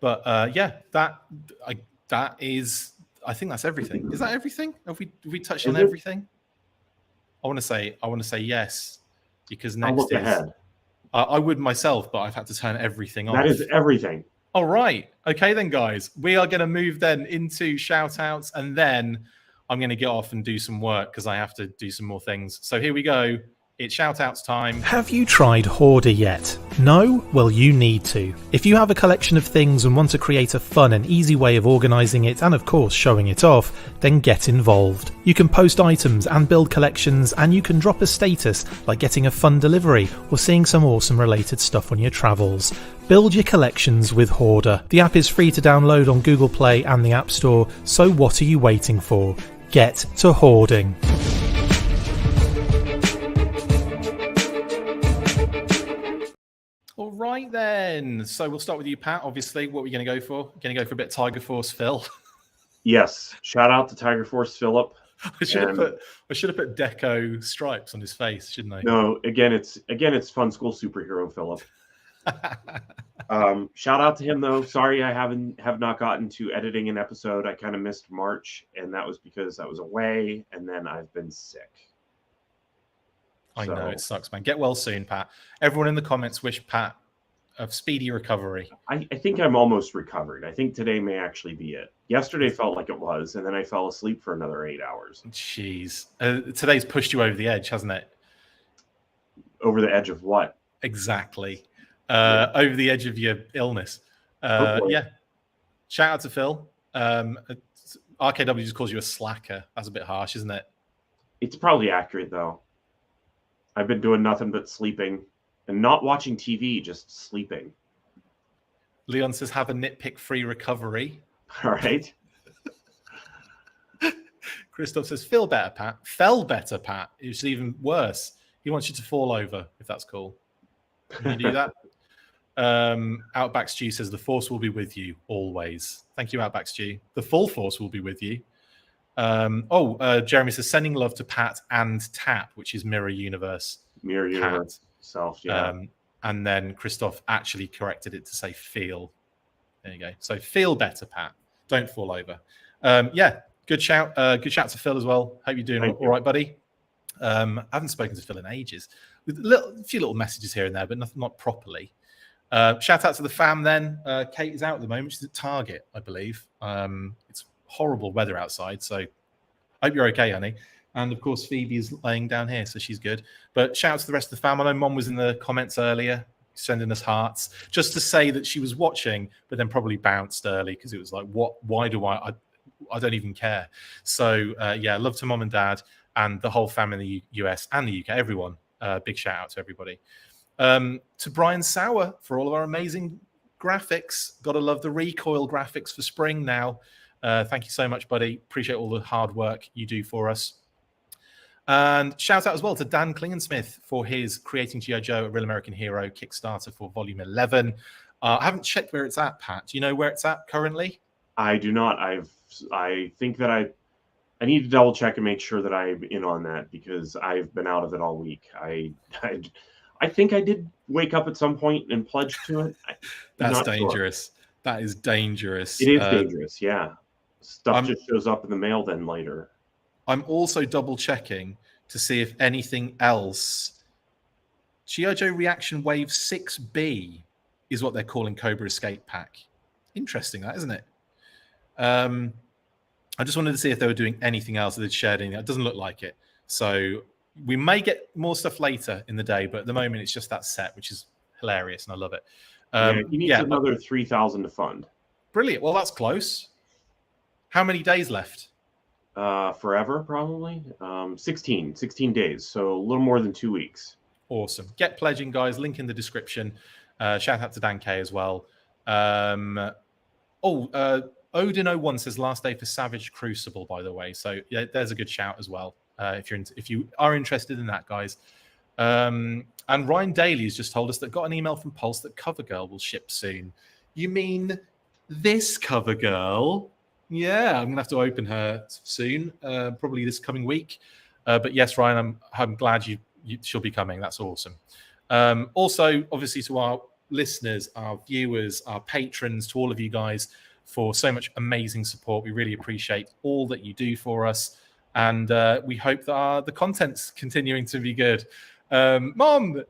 But that is, I think that's everything. Is that everything? Have we touched on everything? I want to say yes, because next I'll look ahead. I would myself, but I've had to turn everything off. That is everything. All right. Okay then, guys. We are going to move then into shout outs, and then I'm going to get off and do some work because I have to do some more things. So here we go. It's shout-outs time. Have you tried Hoarder yet? No? Well, you need to. If you have a collection of things and want to create a fun and easy way of organising it and of course showing it off, then get involved. You can post items and build collections, and you can drop a status like getting a fun delivery or seeing some awesome related stuff on your travels. Build your collections with Hoarder. The app is free to download on Google Play and the App Store, so what are you waiting for? Get to hoarding. All right then. So we'll start with you, Pat. Obviously, what are we going to go for? Going to go for a bit Tiger Force Phil. Yes. Shout out to Tiger Force Philip. I should have put Deco stripes on his face, shouldn't I? No, again it's Fun School Superhero Philip. Shout out to him though. Sorry I have not gotten to editing an episode. I kind of missed March, and that was because I was away, and then I've been sick. I know, it sucks, man. Get well soon, Pat. Everyone in the comments wish Pat a speedy recovery. I think I'm almost recovered. I think today may actually be it. Yesterday felt like it was, and then I fell asleep for another 8 hours. Jeez. Today's pushed you over the edge, hasn't it? Over the edge of what? Exactly. Over the edge of your illness. Yeah. Shout out to Phil. RKW just calls you a slacker. That's a bit harsh, isn't it? It's probably accurate, though. I've been doing nothing but sleeping and not watching TV, just sleeping. Leon says, have a nitpick-free recovery. All right. Christoph says, feel better, Pat. Fell better, Pat. It's even worse. He wants you to fall over, if that's cool. Can you do that? Outback Stew says, the force will be with you always. Thank you, Outback Stew. The full force will be with you. Jeremy says, sending love to Pat and Tap, which is Mirror Universe. Mirror Universe self, yeah. And then Christoph actually corrected it to say feel. There you go. So feel better, Pat. Don't fall over. Good shout. Good shout to Phil as well. Hope you're doing all right, buddy. I haven't spoken to Phil in ages. With a few little messages here and there, but not properly. Shout out to the fam then. Kate is out at the moment. She's at Target, I believe. It's horrible weather outside, so hope you're okay, honey. And of course, Phoebe is laying down here, so she's good. But shout out to the rest of the fam. I know Mom was in the comments earlier, sending us hearts, just to say that she was watching, but then probably bounced early because it was like, what? Why do I don't even care. So love to Mom and Dad and the whole fam in the US and the UK, everyone. Big shout out to everybody. To Brian Sauer for all of our amazing graphics. Gotta love the recoil graphics for spring now. Thank you so much, buddy. Appreciate all the hard work you do for us. And shout out as well to Dan Klingensmith for his Creating G.I. Joe, a Real American Hero Kickstarter for Volume 11. I haven't checked where it's at, Pat. Do you know where it's at currently? I do not. I think that I need to double check and make sure that I'm in on that because I've been out of it all week. I think I did wake up at some point and pledge to it. That's dangerous. Sure. That is dangerous. It is dangerous, yeah. Stuff just shows up in the mail then later. I'm also double checking to see if anything else. G.I. Joe Reaction Wave 6B is what they're calling Cobra Escape Pack. Interesting, that, isn't it? I just wanted to see if they were doing anything else that they'd shared anything. It doesn't look like it. So we may get more stuff later in the day, but at the moment it's just that set, which is hilarious, and I love it. He needs another 3,000 to fund. Brilliant. Well, that's close. How many days left? Forever, probably. 16 days, so a little more than 2 weeks. Awesome. Get pledging, guys. Link in the description. Shout out to Dan K as well. Odin01 says last day for Savage Crucible, by the way. So yeah, there's a good shout as well. If you are interested in that, guys. And Ryan Daly has just told us that got an email from Pulse that CoverGirl will ship soon. You mean this CoverGirl? Yeah, I'm gonna have to open her soon, probably this coming week. But yes, Ryan, I'm glad she'll be coming. That's awesome. Also, obviously, to our listeners, our viewers, our patrons, to all of you guys for so much amazing support. We really appreciate all that you do for us, and we hope that the content's continuing to be good. Mom,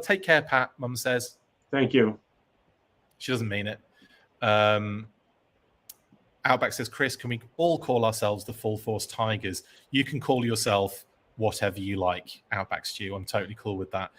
take care, Pat. Mum says. Thank you. She doesn't mean it. Outback says, Chris, can we all call ourselves the Full Force Tigers? You can call yourself whatever you like, Outback Stew. I'm totally cool with that.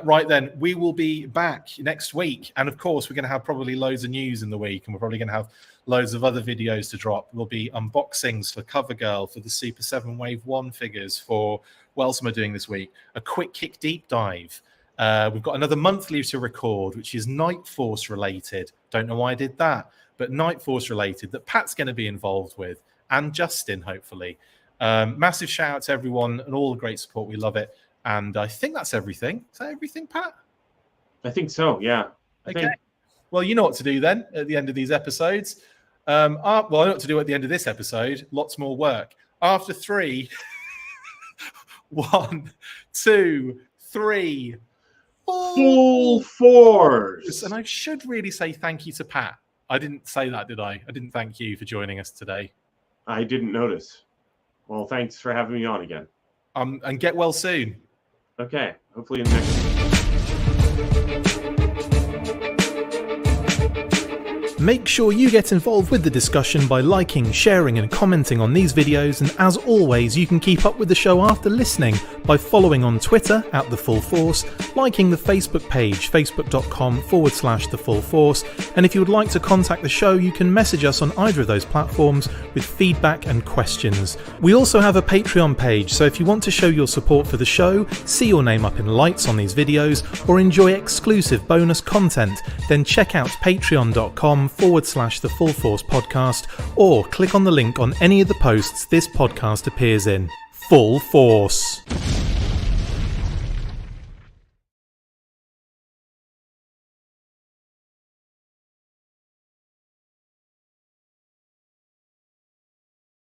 Right then, we will be back next week. And of course, we're going to have probably loads of news in the week. And we're probably going to have loads of other videos to drop. There'll be unboxings for CoverGirl, for the Super 7 Wave 1 figures, for what else am I doing this week? A quick kick deep dive. We've got another monthly to record, which is Night Force related. Don't know why I did that, but Night Force related that Pat's going to be involved with, and Justin, hopefully. Massive shout out to everyone and all the great support. We love it. And I think that's everything. Is that everything, Pat? I think so, yeah. Okay. Well, you know what to do then at the end of these episodes. Well, I know what to do at the end of this episode. Lots more work. After 3, 1, 2, 3, Full Force. And I should really say thank you to Pat. I didn't say that, did I? I didn't thank you for joining us today. I didn't notice. Well, thanks for having me on again. And get well soon. Okay. Hopefully in the next week. Make sure you get involved with the discussion by liking, sharing and commenting on these videos, and as always you can keep up with the show after listening by following on Twitter @TheFullForce, liking the Facebook page facebook.com/TheFullForce, and if you would like to contact the show you can message us on either of those platforms with feedback and questions. We also have a Patreon page, so if you want to show your support for the show, see your name up in lights on these videos, or enjoy exclusive bonus content, then check out patreon.com/TheFullForce podcast, or click on the link on any of the posts this podcast appears in. Full Force.